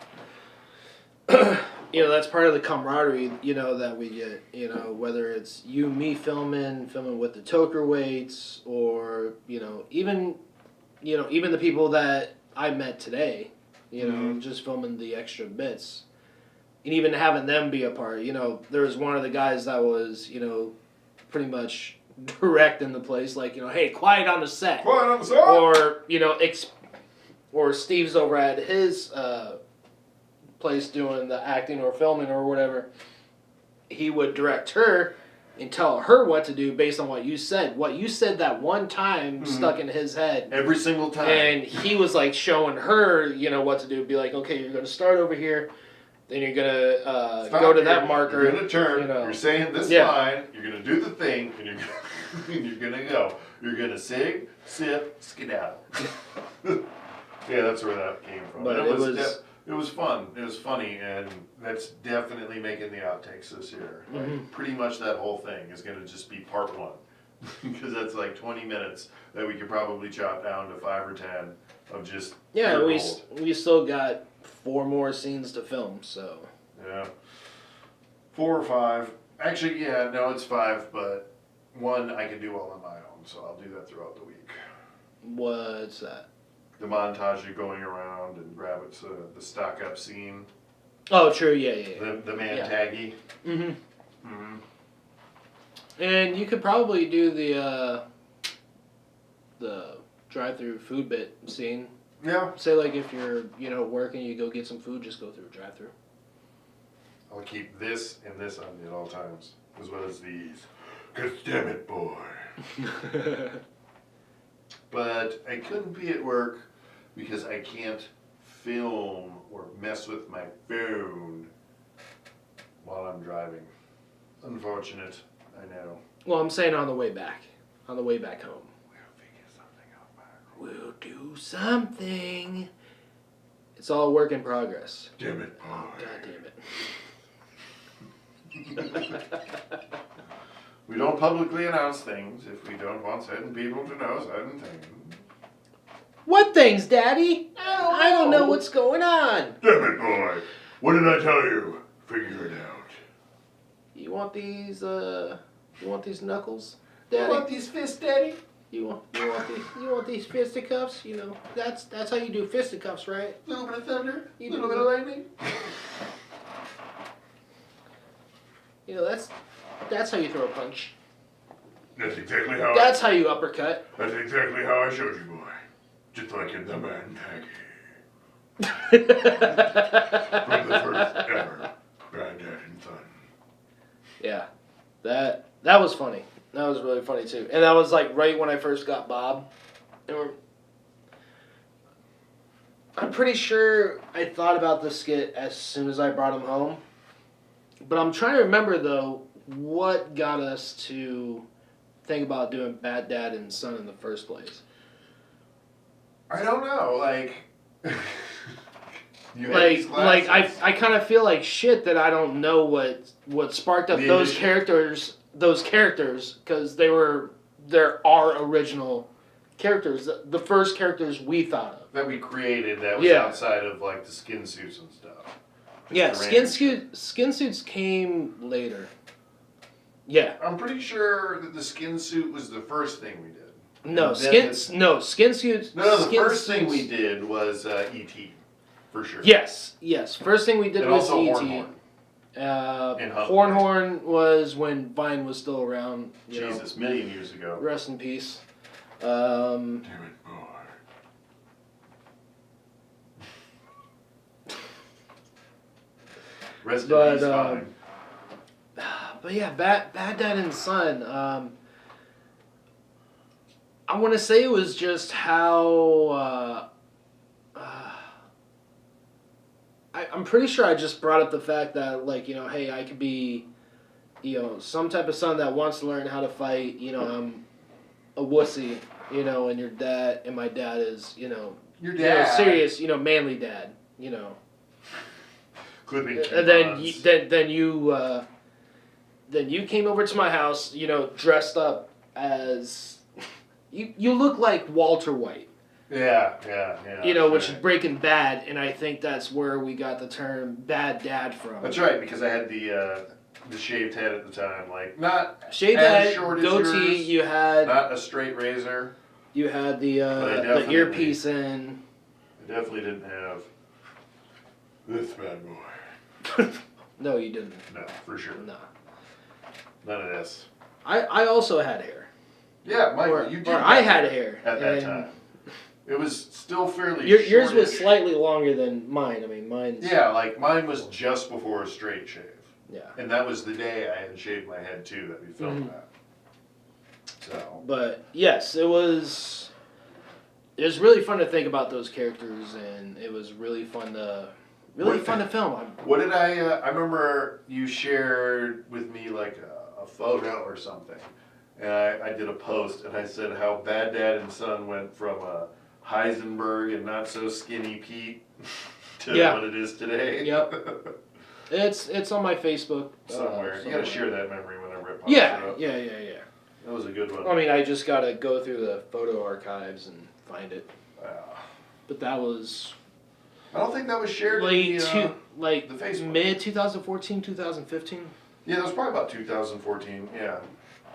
that's part of the camaraderie, that we get, whether it's you, me filming with the toker weights, or, even the people that I met today, you know, just filming the extra bits. And even having them be a part, you know, there was one of the guys that was, you know, pretty much directing the place, like, you know, hey, quiet on the set. Quiet on the set. Or, you know, or Steve's over at his place doing the acting or filming or whatever. He would direct her and tell her what to do based on what you said. What you said that one time stuck in his head. Every single time. And he was like showing her, you know, what to do. Be like, okay, you're going to start over here. Then you're going to go to that marker. You're going to turn. You know. You're saying this line. You're going to do the thing. And you're going to go. You're going to sig, sip, skedaddle. Yeah, that's where that came from. But it was fun. It was funny, and that's definitely making the outtakes this year. Like, pretty much that whole thing is going to just be part one, because that's like 20 minutes that we could probably chop down to 5 or 10 of just pure gold. We still got 4 more scenes to film, so yeah, 4 or 5. Actually, yeah, no, it's 5, but 1 I can do all on my own, so I'll do that throughout the week. what's that? The montage of going around and grab it, the stock up scene. Oh, true, yeah. The man taggy. And you could probably do the drive-through food bit scene. Yeah. Say like if you're, you know, working, you go get some food, just go through a drive-through. I'll keep this and this on me at all times, as well as these. 'Cause damn it, boy. But I couldn't be at work because I can't film or mess with my phone while I'm driving. Unfortunate, I know. Well, I'm saying on the way back. On the way back home. We'll figure something out, Mark. We'll do something. It's all a work in progress. Damn it, boy. God damn it. We don't publicly announce things if we don't want certain people to know certain things. What things, Daddy? I don't know what's going on. Damn it, boy. What did I tell you? Figure it out. You want these knuckles, You Daddy? want these fists, Daddy? You want these fisticuffs? You know, that's how you do fisticuffs, right? A little bit of thunder, a You little do bit of lightning. You know, that's how you throw a punch. That's exactly how That's how you uppercut. That's exactly how I showed you, boy. Just like in the man taggy. From the first ever Bad Dad and Son. Yeah, that was funny. That was really funny too. And that was like right when I first got Bob. I'm pretty sure I thought about this skit as soon as I brought him home. But I'm trying to remember though what got us to think about doing Bad Dad and Son in the first place. I don't know, like... I kind of feel like shit that I don't know what sparked up those characters, because they're our original characters, the first characters we thought of. That we created that was outside of like the skin suits and stuff. Yeah, skin suits came later. Yeah. I'm pretty sure that the skin suit was the first thing we did. No, skin suits. No, the first thing we did was E.T. For sure. Yes. First thing we did and was also E.T. Hornhorn was when Vine was still around. Jesus, million years ago. Rest in peace. Damn it, boy. Rest in peace, Vine. But yeah, Bad Dad and Son. I want to say it was just how. I'm pretty sure I just brought up the fact that, like, you know, hey, I could be, you know, some type of son that wants to learn how to fight. You know, I'm a wussy, you know, and my dad is, you know, your dad, serious, you know, manly dad, you know. Clipping And then you came over to my house, you know, dressed up as you look like Walter White. Yeah. You know, which is Breaking Bad, and I think that's where we got the term Bad Dad from. That's right, because I had the shaved head at the time, like not shaved as head, short as goatee. yours, You had not a straight razor. You had the definitely- earpiece in. I definitely didn't have This bad boy. No, you didn't. No, for sure. No. None of this. I also had hair. Yeah, Michael, Or, you did. or have I had hair. at that and time. It was still fairly yours was shortish. slightly longer than mine. I mean, mine's... Yeah, like mine was just before a straight shave. Yeah. And that was the day I had shaved my head too that we filmed that. So. But yes, it was really fun to think about those characters, and it was really fun to film. What did I remember you shared with me like a photo or something, and I did a post and I said how Bad Dad and Son went from Heisenberg and not so skinny Pete to what it is today. Yep. It's on my Facebook somewhere. You gotta share that memory whenever it pops up. Yeah. That was a good one. I mean, I just gotta go through the photo archives and find it. But that was I don't think that was shared like in the Facebook. mid 2014, 2015. Yeah, that was probably about 2014. Yeah.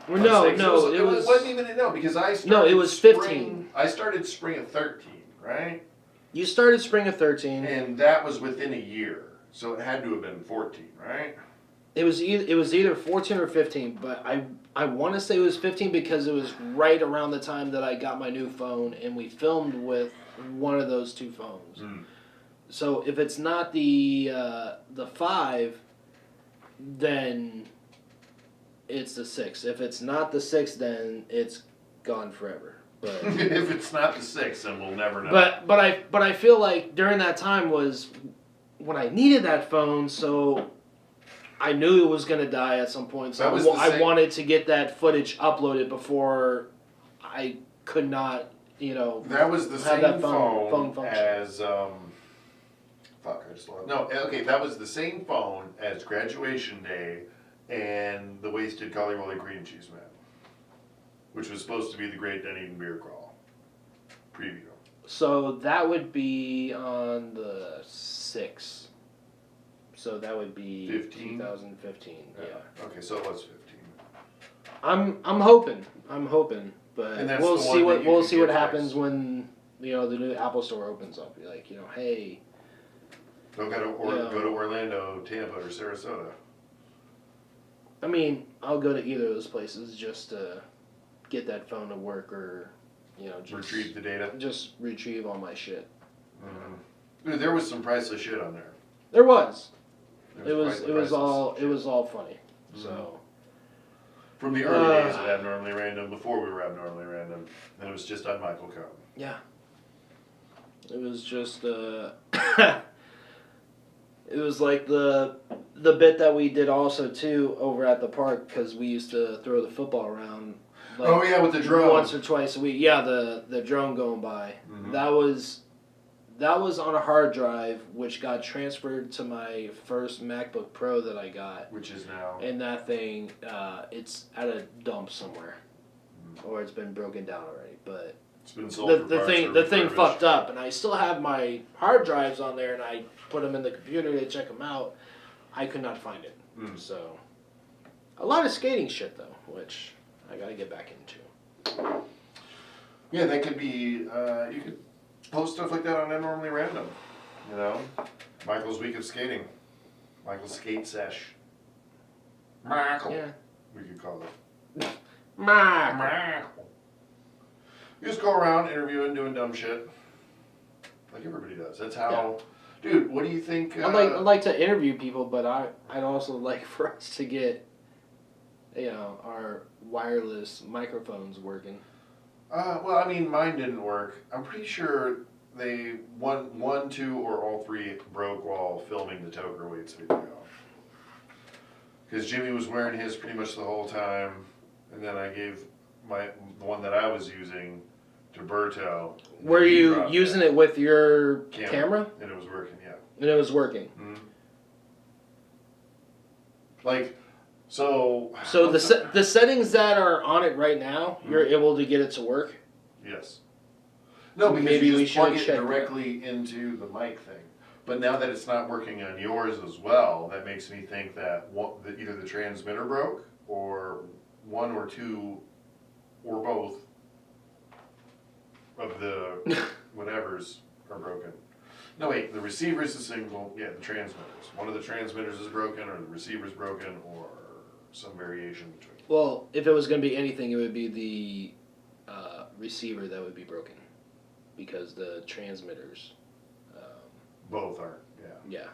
Or no, it wasn't even because I started. No, it was 15. I started spring of 13, right? You started spring of 13. And that was within a year, so it had to have been 14, right? It was either 14 or 15, but I want to say it was 15 because it was right around the time that I got my new phone, and we filmed with one of those two phones. So if it's not the 5, then it's the 6. If it's not the 6, then it's gone forever. But if it's not the 6, then we'll never know. But I feel like during that time was when I needed that phone, so I knew it was going to die at some point. So I wanted to get that footage uploaded before I could not, that was the same that phone function. as that was the same phone as graduation day and the Wasted Collie Roly Cream Cheese Man, which was supposed to be the Great Dunedin Beer Crawl preview. So that would be on the 6th. So that would be 2015. Yeah. Okay, so it was 15. I'm hoping, but And that's we'll the see one that you what could get happens twice. when the new Apple Store opens up. You're like, hey. Don't go to Orlando, Tampa, or Sarasota. I mean, I'll go to either of those places just to get that phone to work, or just retrieve the data. Just retrieve all my shit. Dude, there was some priceless shit on there. There was. It was all funny. So. From the early days of Abnormally Random, before we were Abnormally Random, and it was just on Michael Cohn. Yeah. It was just it was like the bit that we did also too over at the park, because we used to throw the football around. Like, with the drone. Once or twice a week. Yeah, the drone going by. That was on a hard drive, which got transferred to my first MacBook Pro that I got. Which is now. And that thing, it's at a dump somewhere, or it's been broken down already. But it's been sold the thing fucked up, and I still have my hard drives on there, and I put them in the computer to check them out. I could not find it. So a lot of skating shit though, which I got to get back into. Yeah, that could be. You could post stuff like that on Abnormally Random. Michael's Week of Skating. Michael's Skate Sesh. Michael. Yeah. We could call it. Michael. You just go around interviewing, doing dumb shit. Like everybody does. That's how. Yeah. Dude, what do you think? I'd like to interview people, but I'd also like for us to get, our wireless microphones working. Well, I mean, mine didn't work. I'm pretty sure they one, two, or all three broke while filming the Toker Weights video. Because Jimmy was wearing his pretty much the whole time, and then I gave the one that I was using to Berto. Were you using it with your camera? And it was working, yeah. And it was working. Mm-hmm. Like, so the settings that are on it right now, you're able to get it to work? Yes. No, because maybe you we just should plug it check directly into the mic thing. But now that it's not working on yours as well, that makes me think that either the transmitter broke, or one or two, or both of the whatevers are broken. No, wait, the receiver's the single, the transmitters. One of the transmitters is broken, or the receiver's broken, or some variation between. Well, if it was going to be anything, it would be the receiver that would be broken. Because the transmitters... Both aren't, Yeah.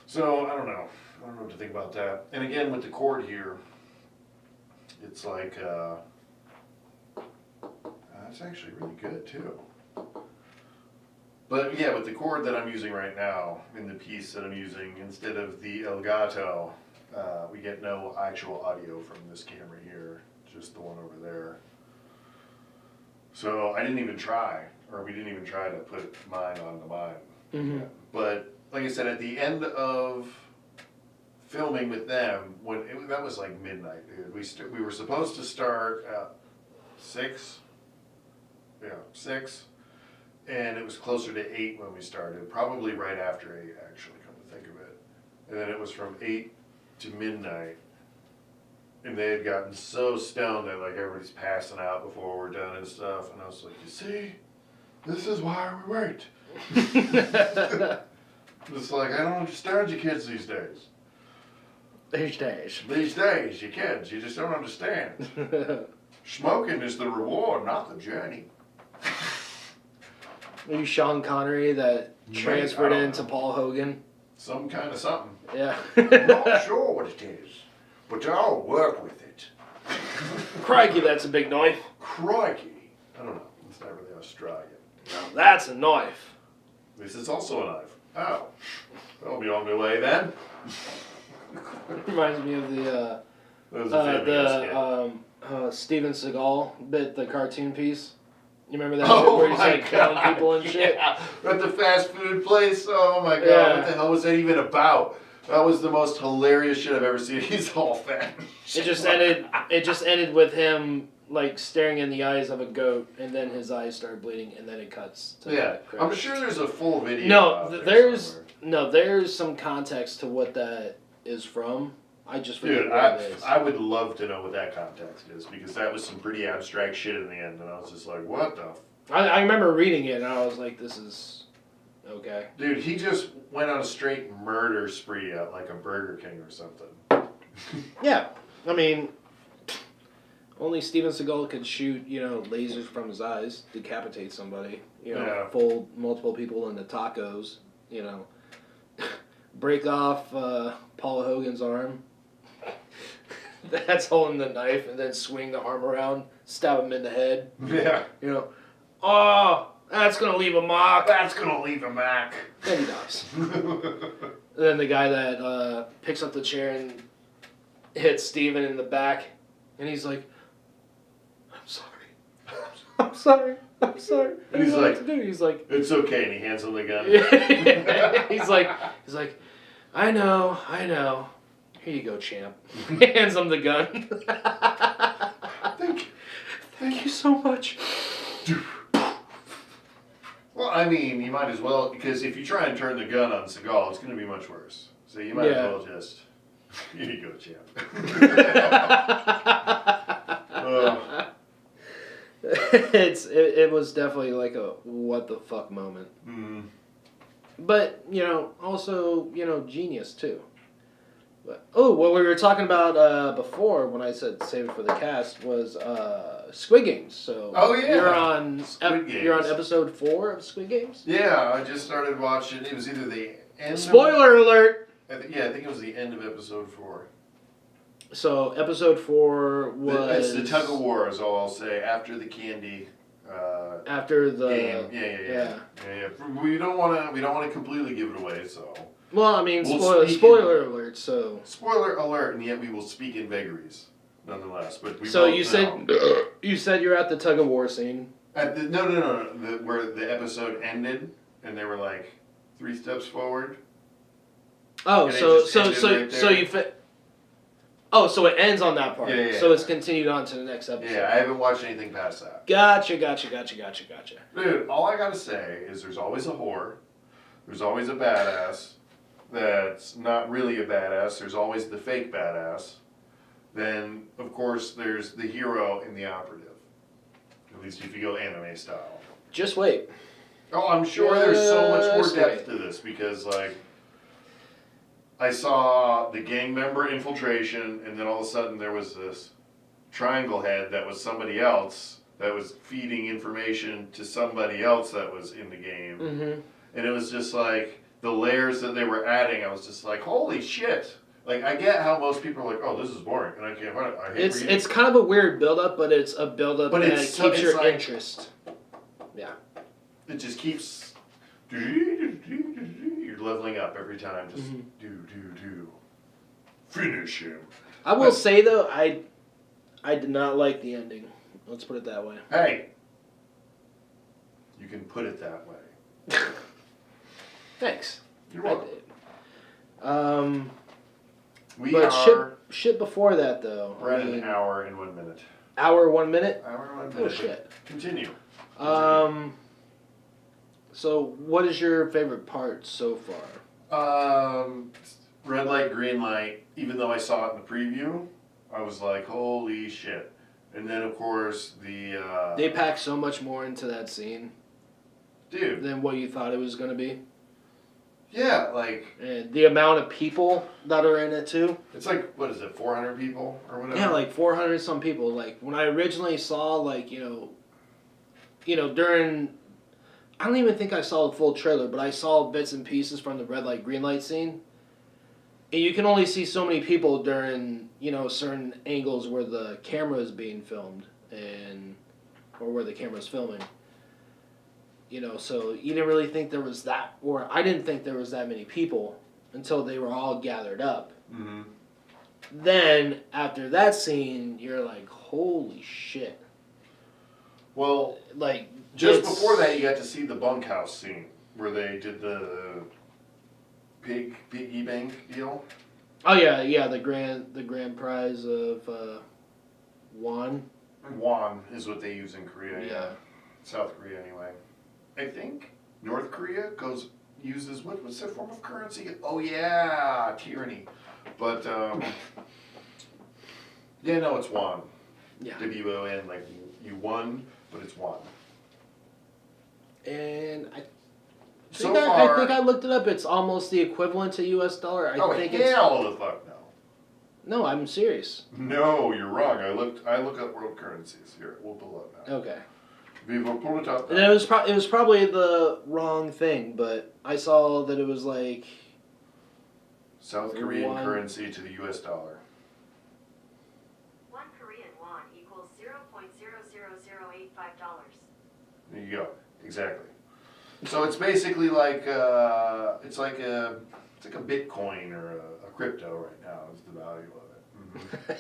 So, I don't know. I don't know what to think about that. And again, with the cord here, it's like, that's actually really good too. But yeah, with the cord that I'm using right now, in the piece that I'm using, instead of the Elgato, we get no actual audio from this camera here, just the one over there. So I didn't even try, or we didn't even try to put mine on the mine. Mm-hmm. But like I said, at the end of filming with them, that was like midnight, dude. We were supposed to start at 6. Yeah, 6. And it was closer to 8 when we started. Probably right after 8, actually, come to think of it. And then it was from 8 to midnight. And they had gotten so stoned that like everybody's passing out before we're done and stuff. And I was like, you see, this is why we wait. It's like, I don't understand you kids these days. These days. These days, you kids, you just don't understand. Smoking is the reward, not the journey. Maybe Sean Connery that transferred into Paul Hogan. Some kind of something. Yeah. Not sure what it is, but I'll work with it. Crikey, that's a big knife. Crikey. I don't know. It's not really Australian. Now that's a knife. This is also a knife. Oh. I'll be on my way then. Reminds me of the Steven Seagal bit, the cartoon piece. You remember that shit where he's like killing people and shit? Yeah. At the fast food place. Oh my god, Yeah. What the hell was that even about? That was the most hilarious shit I've ever seen. He's all fat. It just ended with him like staring in the eyes of a goat, and then his eyes started bleeding, and then it cuts to Yeah, credits. I'm sure there's a full video. No, there's some context to what that is from. I just forget Dude, what it is. I would love to know what that context is, because that was some pretty abstract shit in the end, and I was just like, what the I remember reading it, and I was like, this is okay. Dude, he just went on a straight murder spree at like a Burger King or something. Yeah, I mean, only Steven Seagal could shoot, lasers from his eyes, decapitate somebody, fold multiple people into tacos, break off Paul Hogan's arm. That's holding the knife, and then swing the arm around, stab him in the head. Yeah. Oh, that's gonna leave a mark. That's gonna leave a mark. Then he dies. And then the guy that picks up the chair and hits Steven in the back, and he's like, I'm sorry. I'm sorry. I'm sorry. And he's like, what to do. He's like, it's okay, and he hands him the gun. he's like, I know. Here you go, champ. Hands him the gun. Thank you so much. Well, I mean, you might as well, because if you try and turn the gun on Seagal, it's going to be much worse. So you might as well just, here you go, champ. It was definitely like a what the fuck moment. Mm. But, also, genius too. But, what we were talking about before when I said save it for the cast was Squid Games. So you're on you're on episode 4 of Squid Games? Yeah, I just started watching. It was either the end Spoiler alert! I think it was the end of episode 4. So episode 4 was... It's the tug of war, is all I'll say, after the candy after the game. Yeah. We don't want to completely give it away, so... Well, I mean, We'll spoiler alert, so... Spoiler alert, and yet we will speak in vagaries, nonetheless. But so you said you're at the tug of war scene. At the, no. Where the episode ended, and they were like 3 steps forward. Oh, and so you fit... Oh, so it ends on that part. Yeah. So it's continued on to the next episode. Yeah, I haven't watched anything past that. Gotcha. Dude, all I gotta say is there's always a whore. There's always a badass that's not really a badass. There's always the fake badass. Then, of course, there's the hero and the operative. At least if you go anime style. Just wait. Oh, I'm sure there's so much more Just depth wait. to this because, like, I saw the gang member infiltration, and then all of a sudden there was this triangle head that was somebody else that was feeding information to somebody else that was in the game. Mm-hmm. And it was just like the layers that they were adding. I was just like, holy shit! Like, I get how most people are like, oh, this is boring, and I can't find it. I hate reading. It's kind of a weird build-up, but it's a build-up But that it's keeps your like- interest. Yeah. It just keeps. You're leveling up every time. Just do. Finish him. I will say though, I did not like the ending. Let's put it that way. Hey, you can put it that way. Thanks. You're I welcome. did. We But are. shit before that though. We're at an hour and 1 minute. Hour 1 minute. Hour and 1 Oh minute. shit. Continue. So what is your favorite part so far? Red light, green light. Even though I saw it in the preview, I was like, holy shit. And then of course the. They pack so much more into that scene Dude. than what you thought it was gonna be. Yeah, like And the amount of people that are in it too. it's like what is it, 400 people or whatever? Yeah, like 400 some people. Like when I originally saw, like during, I don't even think I saw the full trailer, but I saw bits and pieces from the red light green light scene. And you can only see so many people during certain angles where the camera is being filmed or where the camera's filming. So you didn't really think there was that, or I didn't think there was that many people until they were all gathered up. Mm-hmm. Then, after that scene, you're like, holy shit. Well, Like, just it's- before that, you got to see the bunkhouse scene where they did the piggy bank deal. Oh, yeah, the grand prize of won. Won is what they use in Korea. Yeah. South Korea, anyway. I think North Korea uses what's their form of currency? Oh yeah, tyranny. But yeah, no, it's won. Yeah. WON, like you won, but it's won. And I So think far, I looked it up. It's almost the equivalent to US dollar. I think it's. hell the fuck no. No, I'm serious. No, you're wrong. I look up world currencies here. We'll pull up now. Okay. We will pull it up. And it was probably the wrong thing, but I saw that it was like South Korean Won. currency to the US dollar. 1 Korean won equals $0.00085. There you go. Exactly. So it's basically like it's like a Bitcoin or a crypto right now is the value of it.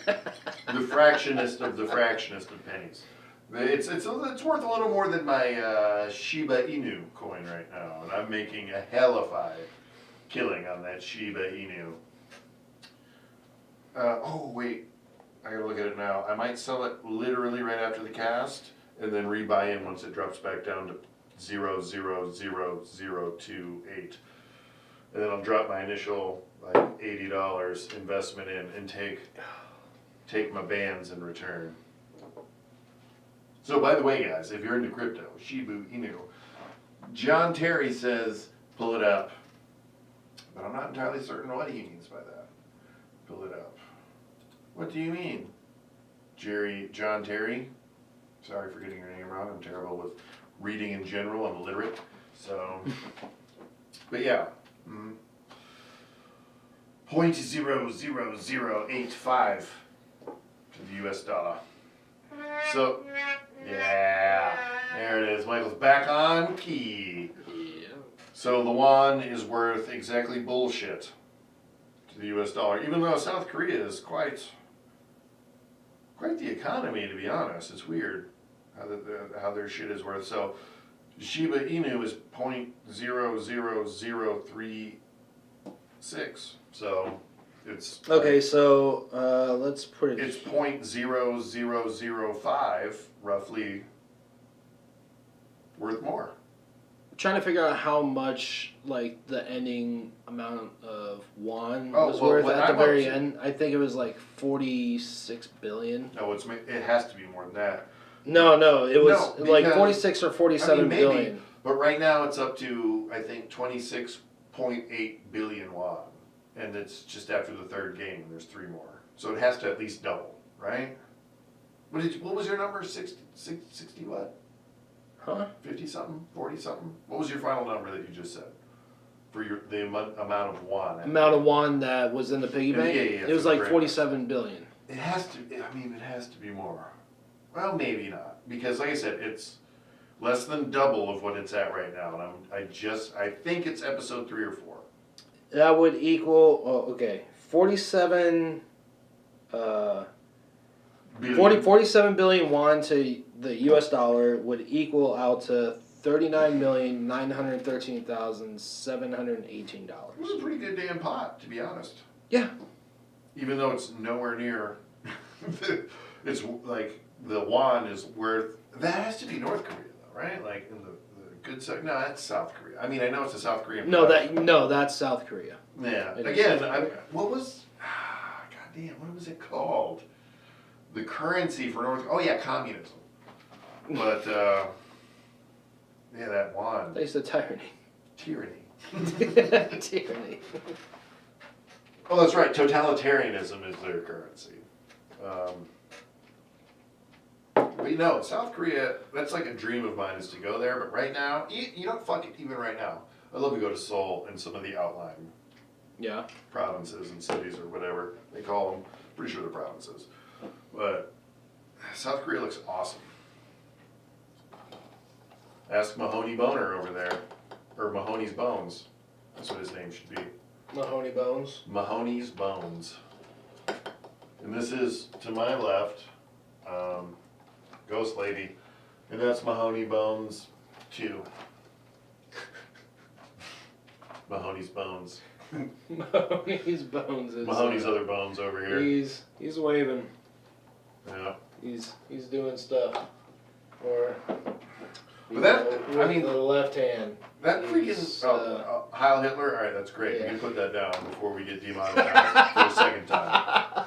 Mm-hmm. The fractionist of the fractionist of pennies. It's worth a little more than my Shiba Inu coin right now, and I'm making a hellified killing on that Shiba Inu. Oh wait, I gotta look at it now. I might sell it literally right after the cast, and then rebuy in once it drops back down to 0.00028, and then I'll drop my initial like $80 investment in and take my bands in return. So by the way, guys, if you're into crypto, Shiba Inu, John Terry says pull it up, but I'm not entirely certain what he means by that. Pull it up. What do you mean, John Terry? Sorry for getting your name wrong. I'm terrible with reading in general. I'm illiterate. So, but yeah. 0.00085 to the US dollar. So, yeah, there it is. Michael's back on key. Yeah. So the won is worth exactly bullshit to the US dollar, even though South Korea is quite the economy, to be honest. It's weird how their shit is worth. So Shiba Inu is 0.00036. So it's Okay, so let's put it. it's 0.0005 roughly worth more. Trying to figure out how much like the ending amount of won Oh, was well, worth what at the I'm very up to- end. I think it was like 46 billion. No, it has to be more than that. No, it was No, like because- 46 or 47 maybe, billion. But right now it's up to, I think, 26.8 billion won. And it's just after the third game, there's 3 more. So it has to at least double, right? What was your number? 60 what? Huh? 50 something? 40 something? What was your final number that you just said? For the amount of won? Amount of won that was in the piggy bank? Yeah, it was like 47 billion. It has to, I mean, it has to be more. Well, maybe not. Because like I said, it's less than double of what it's at right now. And I think it's episode 3 or 4. That would equal, 47, 47 billion won to the US dollar would equal out to $39,913,718. It was a pretty good damn pot, to be honest. Yeah. Even though it's nowhere near, it's like the won is worth, that has to be North Korea though, right? Like in the good side, no, that's South Korea. I mean, I know it's a South Korean. That's South Korea. Yeah. It Again, is. what was it called? The currency for North, oh yeah, communism. But, yeah, that won. They said tyranny. Tyranny. Tyranny. Oh, that's right. Totalitarianism is their currency. But you know, South Korea, that's like a dream of mine is to go there. But right now, you know, fuck it, even right now, I'd love to go to Seoul and some of the outlying provinces and cities or whatever they call them. Pretty sure they're provinces. But South Korea looks awesome. Ask Mahoney Boner over there. Or Mahoney's Bones. That's what his name should be. Mahoney Bones. Mahoney's Bones. And this is, to my left, Ghost Lady. And that's Mahoney Bones 2. Mahoney's Bones. Mahoney's Bones is... Mahoney's other bones over here. He's waving. Yeah. He's doing stuff. Or... But that, with I mean... the left hand. That freaking... Heil Hitler? Alright, that's great. Yeah. We can put that down before we get demonetized for a second time.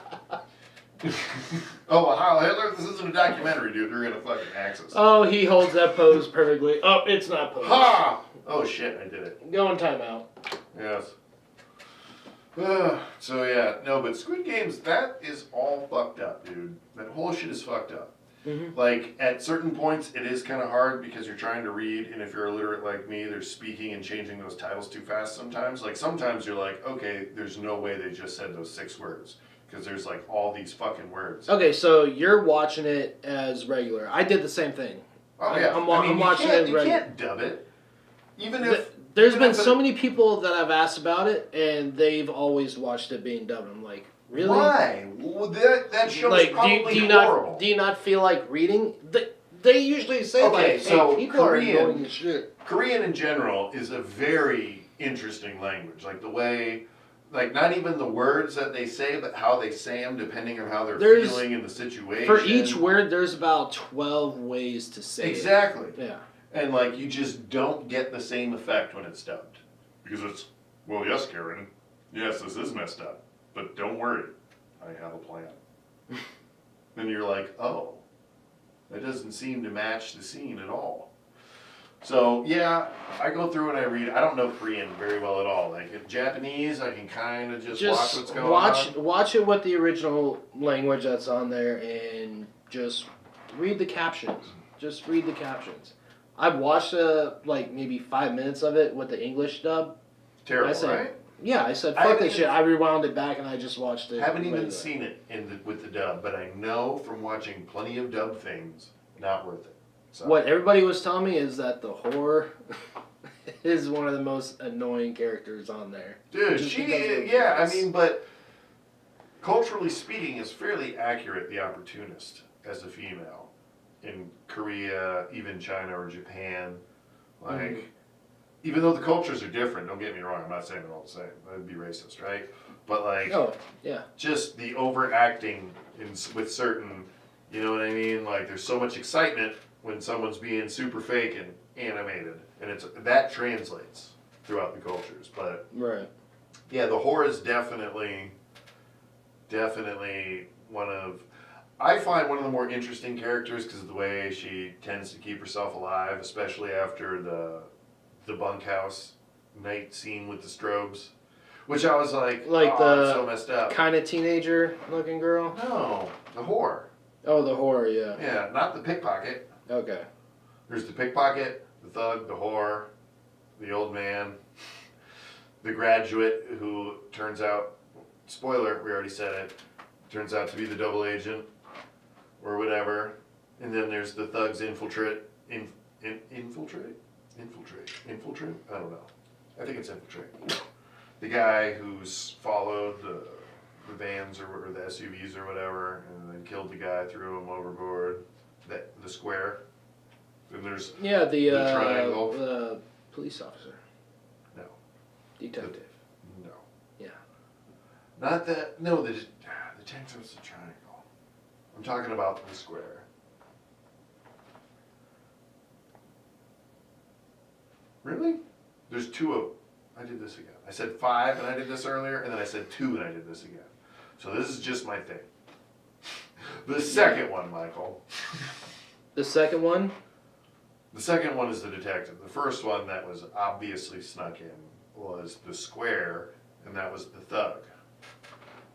Oh, Heil Hitler? This isn't a documentary, dude. They're gonna fucking axe us. Oh, he holds that pose perfectly. Oh, it's not pose. Ha! Oh shit, I did it. Go in timeout. Yes. So yeah, no, but Squid Games, that is all fucked up, dude. That whole shit is fucked up. Mm-hmm. Like, at certain points, it is kind of hard because you're trying to read, and if you're illiterate like me, they're speaking and changing those titles too fast sometimes. Like, sometimes you're like, okay, there's no way they just said those 6 words. Because there's, like, all these fucking words. Okay, so you're watching it as regular. I did the same thing. Oh, yeah. I'm watching it as You regular. can't dub it. Even if... There's been so many people that I've asked about it, and they've always watched it being dubbed. I'm like, really? Why? Well, that show's like, probably do you horrible. do you not feel like reading? They usually say, Okay, like, so hey, people Korean- are annoying as shit. Korean in general is a very interesting language. Like the way, like not even the words that they say, but how they say them depending on how they're feeling in the situation. For each word, there's about 12 ways to say Exactly. it. Yeah. And like you just don't get the same effect when it's dubbed. Because it's, well, yes, Karen. Yes, this is messed up. But don't worry. I have a plan. Then you're like, oh, that doesn't seem to match the scene at all. So, yeah, I go through and I read. I don't know Korean very well at all. Like, in Japanese, I can kind of just watch what's going on. Watch it with the original language that's on there and just read the captions. Just read the captions. I've watched, like, maybe 5 minutes of it with the English dub. Terrible, right? Yeah, I said, fuck this shit. I rewound it back and I just watched it. Haven't even seen it with the dub, but I know from watching plenty of dub things, not worth it. So. What everybody was telling me is that the whore is one of the most annoying characters on there. Dude, I mean, but culturally speaking, is fairly accurate, the opportunist as a female in Korea, even China or Japan. Like, even though the cultures are different, don't get me wrong, I'm not saying they're all the same. That'd be racist, right? But like, just the overacting with certain, you know what I mean? Like, there's so much excitement when someone's being super fake and animated, and that translates throughout the cultures. But yeah, the whore is definitely one of. I find one of the more interesting characters because of the way she tends to keep herself alive, especially after the the bunkhouse night scene with the strobes, which I was like, Like oh, the that's so messed up. kind of teenager looking girl. No, the whore. Oh, the horror. Yeah. Yeah, not the pickpocket. Okay. There's the pickpocket, the thug, the whore, the old man, the graduate who turns out, spoiler, we already said it, turns out to be the double agent or whatever. And then there's the thugs infiltrate. Infiltrate? I don't know. I think it's infiltrate. The guy who's followed the vans or the SUVs or whatever, and then killed the guy, threw him overboard. The square. Then there's the triangle. The police officer. No. Detective. No. Yeah. Not that. No, the tent was the triangle. I'm talking about the square. Really? There's two of. I did this again. I said 5 and I did this earlier, and then I said 2 and I did this again. So this is just my thing. The second one, Michael. The second one? The second one is the detective. The first one that was obviously snuck in was the square, and that was the thug.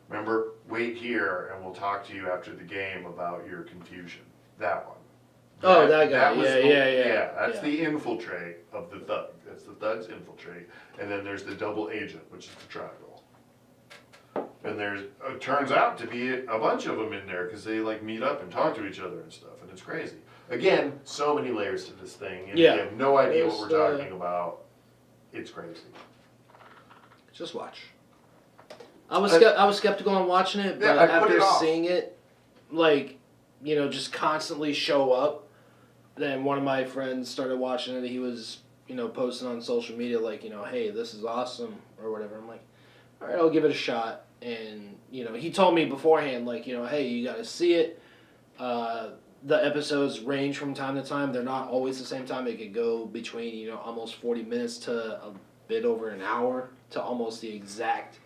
Remember, wait here and we'll talk to you after the game about your confusion. That one. Oh, that guy. Was Yeah. That's the infiltrate of the thug. That's the thug's infiltrate. And then there's the double agent, which is the triangle. And there's, it turns out to be a bunch of them in there because they like meet up and talk to each other and stuff, and it's crazy. Again, so many layers to this thing, and if you have no idea what we're talking about, it's crazy. Just watch. I was skeptical on watching it, but after seeing it, like, just constantly show up, then one of my friends started watching it. He was, posting on social media like, hey, this is awesome or whatever. I'm like, all right, I'll give it a shot. And, he told me beforehand, like, hey, you got to see it. The episodes range from time to time. They're not always the same time. It could go between, almost 40 minutes to a bit over an hour to almost the exact,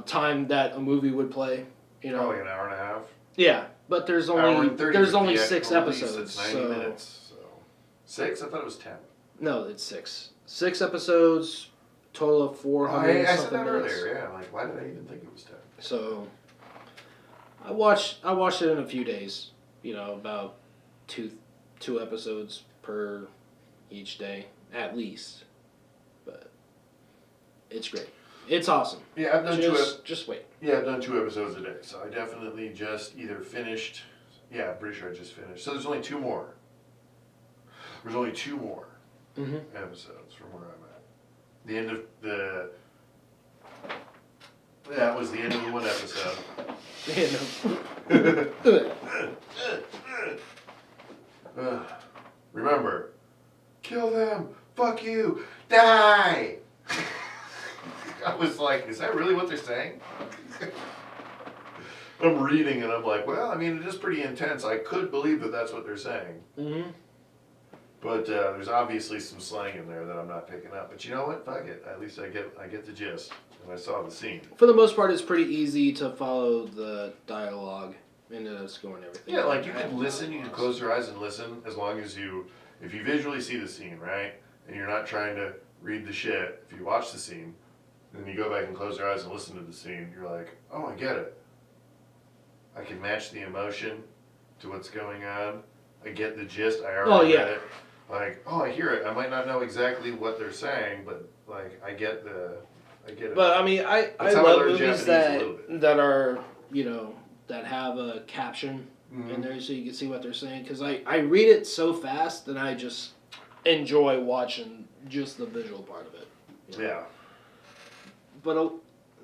time that a movie would play. Probably an hour and a half. Yeah, but there's only 6 episodes. It's 90 minutes. So 6? I thought it was 10. No, it's 6. 6 episodes, total of 400. I said that earlier. Yeah, like why did I even think it was 10? So I watched it in a few days. About two episodes per each day at least. But it's great. It's awesome. Yeah, I've done just wait. Yeah, I've done 2 episodes a day, so I definitely just either finished. Yeah, I'm pretty sure I just finished. So there's only 2 more. There's only 2 more episodes from where I'm at. The end of the. That was the end of the 1 episode. Remember, kill them. Fuck you. Die. I was like, is that really what they're saying? I'm reading and I'm like, well, I mean, it is pretty intense. I could believe that that's what they're saying. Mm-hmm. But there's obviously some slang in there that I'm not picking up. But you know what? Fuck it. At least I get the gist. And I saw the scene. For the most part, it's pretty easy to follow the dialogue and the score and everything. Yeah, like you can listen. You can close your eyes and listen as long as if you visually see the scene, right? And you're not trying to read the shit. If you watch the scene, and then you go back and close your eyes and listen to the scene, you're like, oh, I get it. I can match the emotion to what's going on. I get the gist. I already read it. Like, oh, I hear it. I might not know exactly what they're saying, but like, I get it. But I mean, I love movies that are, that have a caption in there so you can see what they're saying. Because I read it so fast that I just enjoy watching just the visual part of it. Yeah. But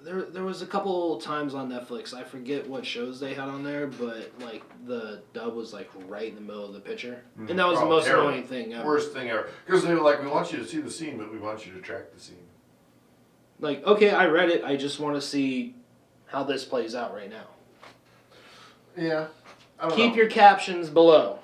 there was a couple times on Netflix, I forget what shows they had on there, but like the dub was like right in the middle of the picture. And that was the most annoying thing ever. Worst thing ever. Because they were like, we want you to see the scene, but we want you to track the scene. Like, okay, I read it, I just want to see how this plays out right now. Yeah. I don't Keep know. your captions below.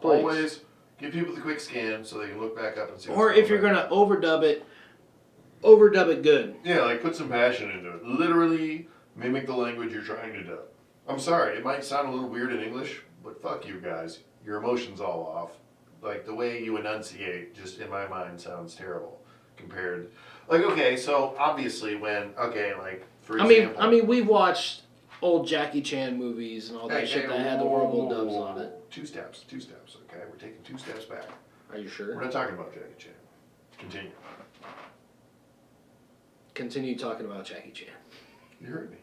Please. Always give people the quick scan so they can look back up and see what's Or if you're going to overdub it good. Yeah, like put some passion into it. Literally mimic the language you're trying to dub. I'm sorry, it might sound a little weird in English, but fuck you guys. Your emotion's all off. Like, the way you enunciate, just in my mind, sounds terrible compared. Like, okay, so obviously for example. I mean, we've watched old Jackie Chan movies and all that shit that had the horrible dubs on it. Two steps, okay? We're taking 2 steps back. Are you sure? We're not talking about Jackie Chan. Continue. Continue talking about Jackie Chan. You heard me.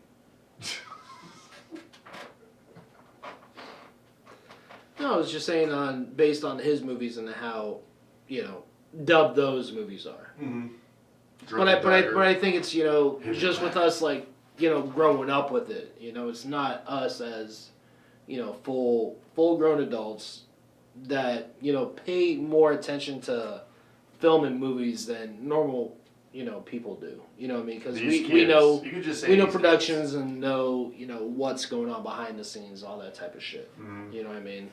No, I was just saying based on his movies and how, dubbed those movies are. Mm-hmm. But I think it's, just with us, like, growing up with it. It's not us as, full-grown adults that, pay more attention to film and movies than normal, people do. You know what I mean? Because we know productions and know, what's going on behind the scenes, all that type of shit. Mm-hmm. You know what I mean?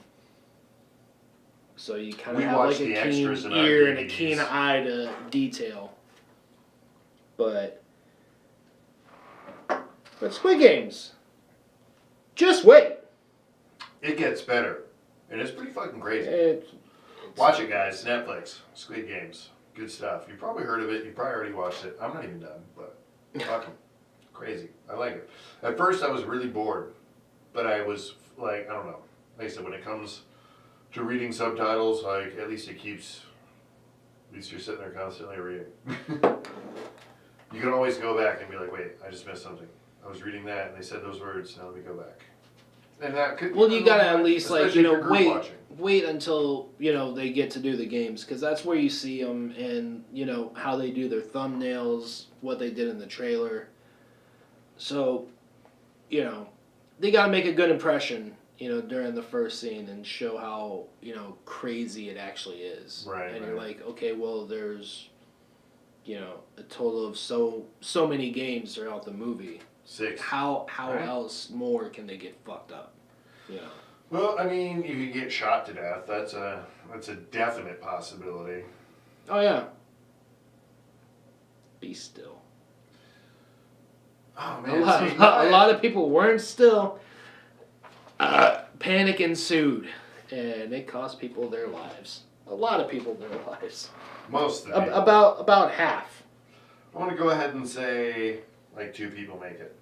So you kind of have like a keen ear and a keen eye to detail. But Squid Games, just wait. It gets better. And it's pretty fucking crazy. Watch it, guys. Netflix. Squid Games. Good stuff. You probably heard of it. You probably already watched it. I'm not even done, but fucking crazy. I like it. At first, I was really bored. But I was like, I don't know. Like I said, when it comes to reading subtitles, like, at least you're sitting there constantly reading. You can always go back and be like, wait, I just missed something. I was reading that, and they said those words, now let me go back. And that could... Well, you gotta at least, like, wait until, they get to do the games, because that's where you see them, and, how they do their thumbnails, what they did in the trailer. So, they gotta make a good impression, during the first scene and show how, crazy it actually is. Right. And you're like, okay, well, there's, a total of so many games throughout the movie. 6. How else more can they get fucked up? Well, I mean, you could get shot to death. That's a definite possibility. Oh yeah. Be still. Oh man, a lot of people weren't still. Panic ensued, and it cost people their lives. A lot of people their lives. Most of them. About half. I want to go ahead and say, like, 2 people make it.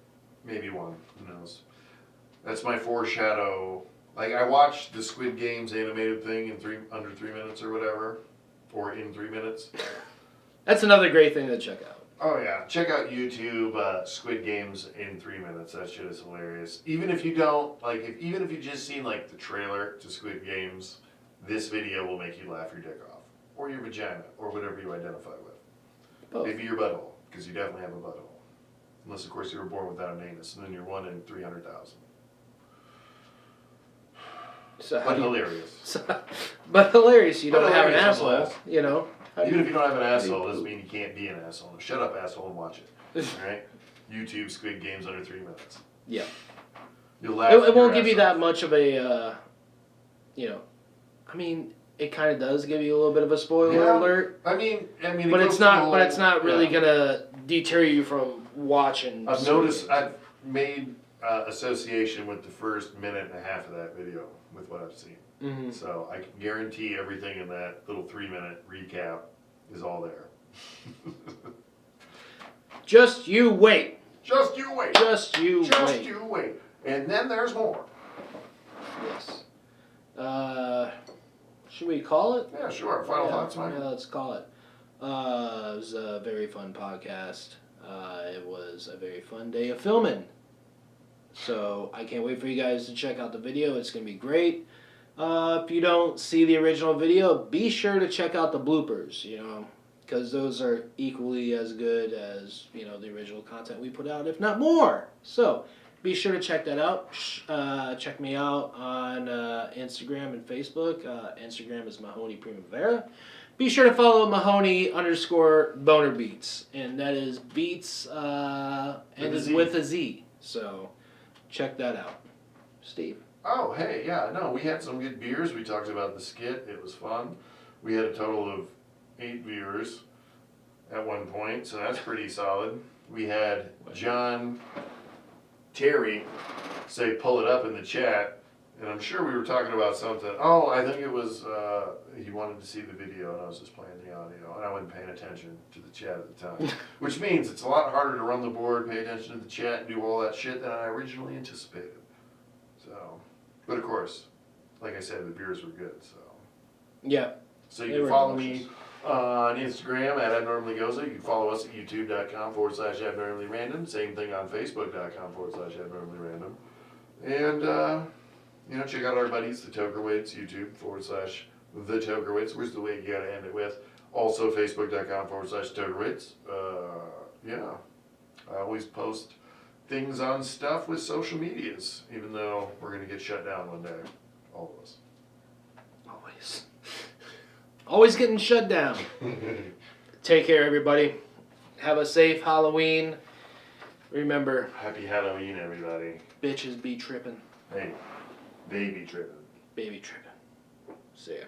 Maybe 1. Who knows? That's my foreshadow. Like, I watched the Squid Games animated thing in under 3 minutes or whatever. Or in 3 minutes. That's another great thing to check out. Oh yeah, check out YouTube Squid Games in 3 minutes. That shit is hilarious. Even if you don't even if you just seen like the trailer to Squid Games, this video will make you laugh your dick off, or your vagina, or whatever you identify with. Both. Maybe your butthole, because you definitely have a butthole. Unless of course you were born without an anus, and then you're 1 in 300,000. But hilarious. But hilarious. You don't have an asshole. Even if you don't have an asshole, doesn't mean you can't be an asshole. Shut up, asshole, and watch it. Alright? YouTube Squid Games under 3 minutes. Yeah. You'll laugh. It won't give you that much of a, I mean, it kind of does give you a little bit of a spoiler alert. I mean, but it's not really gonna deter you from watching. I've made association with the first minute and a half of that video with what I've seen. Mm-hmm. So I can guarantee everything in that little 3-minute recap is all there. Just you wait. Just you wait. Just you wait. Just you wait. And then there's more. Yes. Should we call it? Yeah, sure. Final thoughts, Mike? Yeah, let's call it. It was a very fun podcast. It was a very fun day of filming. So I can't wait for you guys to check out the video. It's going to be great. If you don't see the original video, be sure to check out the bloopers, because those are equally as good as, the original content we put out, if not more. So be sure to check that out. Check me out on Instagram and Facebook. Instagram is Mahoney Primavera. Be sure to follow Mahoney_Boner Beats, and that is Beats and is with a Z. So check that out. Steve. Oh, hey, yeah, no, we had some good beers. We talked about the skit. It was fun. We had a total of 8 viewers at one point, so that's pretty solid. We had John Terry say pull it up in the chat, And I'm sure we were talking about something. Oh, I think it was, he wanted to see the video and I was just playing the audio. And I wasn't paying attention to the chat at the time. Which means it's a lot harder to run the board, pay attention to the chat, and do all that shit than I originally anticipated. So, but of course, like I said, the beers were good, so. Yeah. So you can follow me on Instagram at abnormallygoza. You can follow us at youtube.com/abnormallyrandom. Same thing on facebook.com/abnormallyrandom. And, check out our buddies, the Tokerwits, YouTube/the Tokerwits. Where's the way you gotta end it with? Also, facebook.com/Tokerwits. Yeah. I always post things on stuff with social medias, even though we're gonna get shut down one day. All of us. Always. Always getting shut down. Take care, everybody. Have a safe Halloween. Remember, Happy Halloween, everybody. bitches be tripping. Hey, baby tripping. Baby tripping. See ya.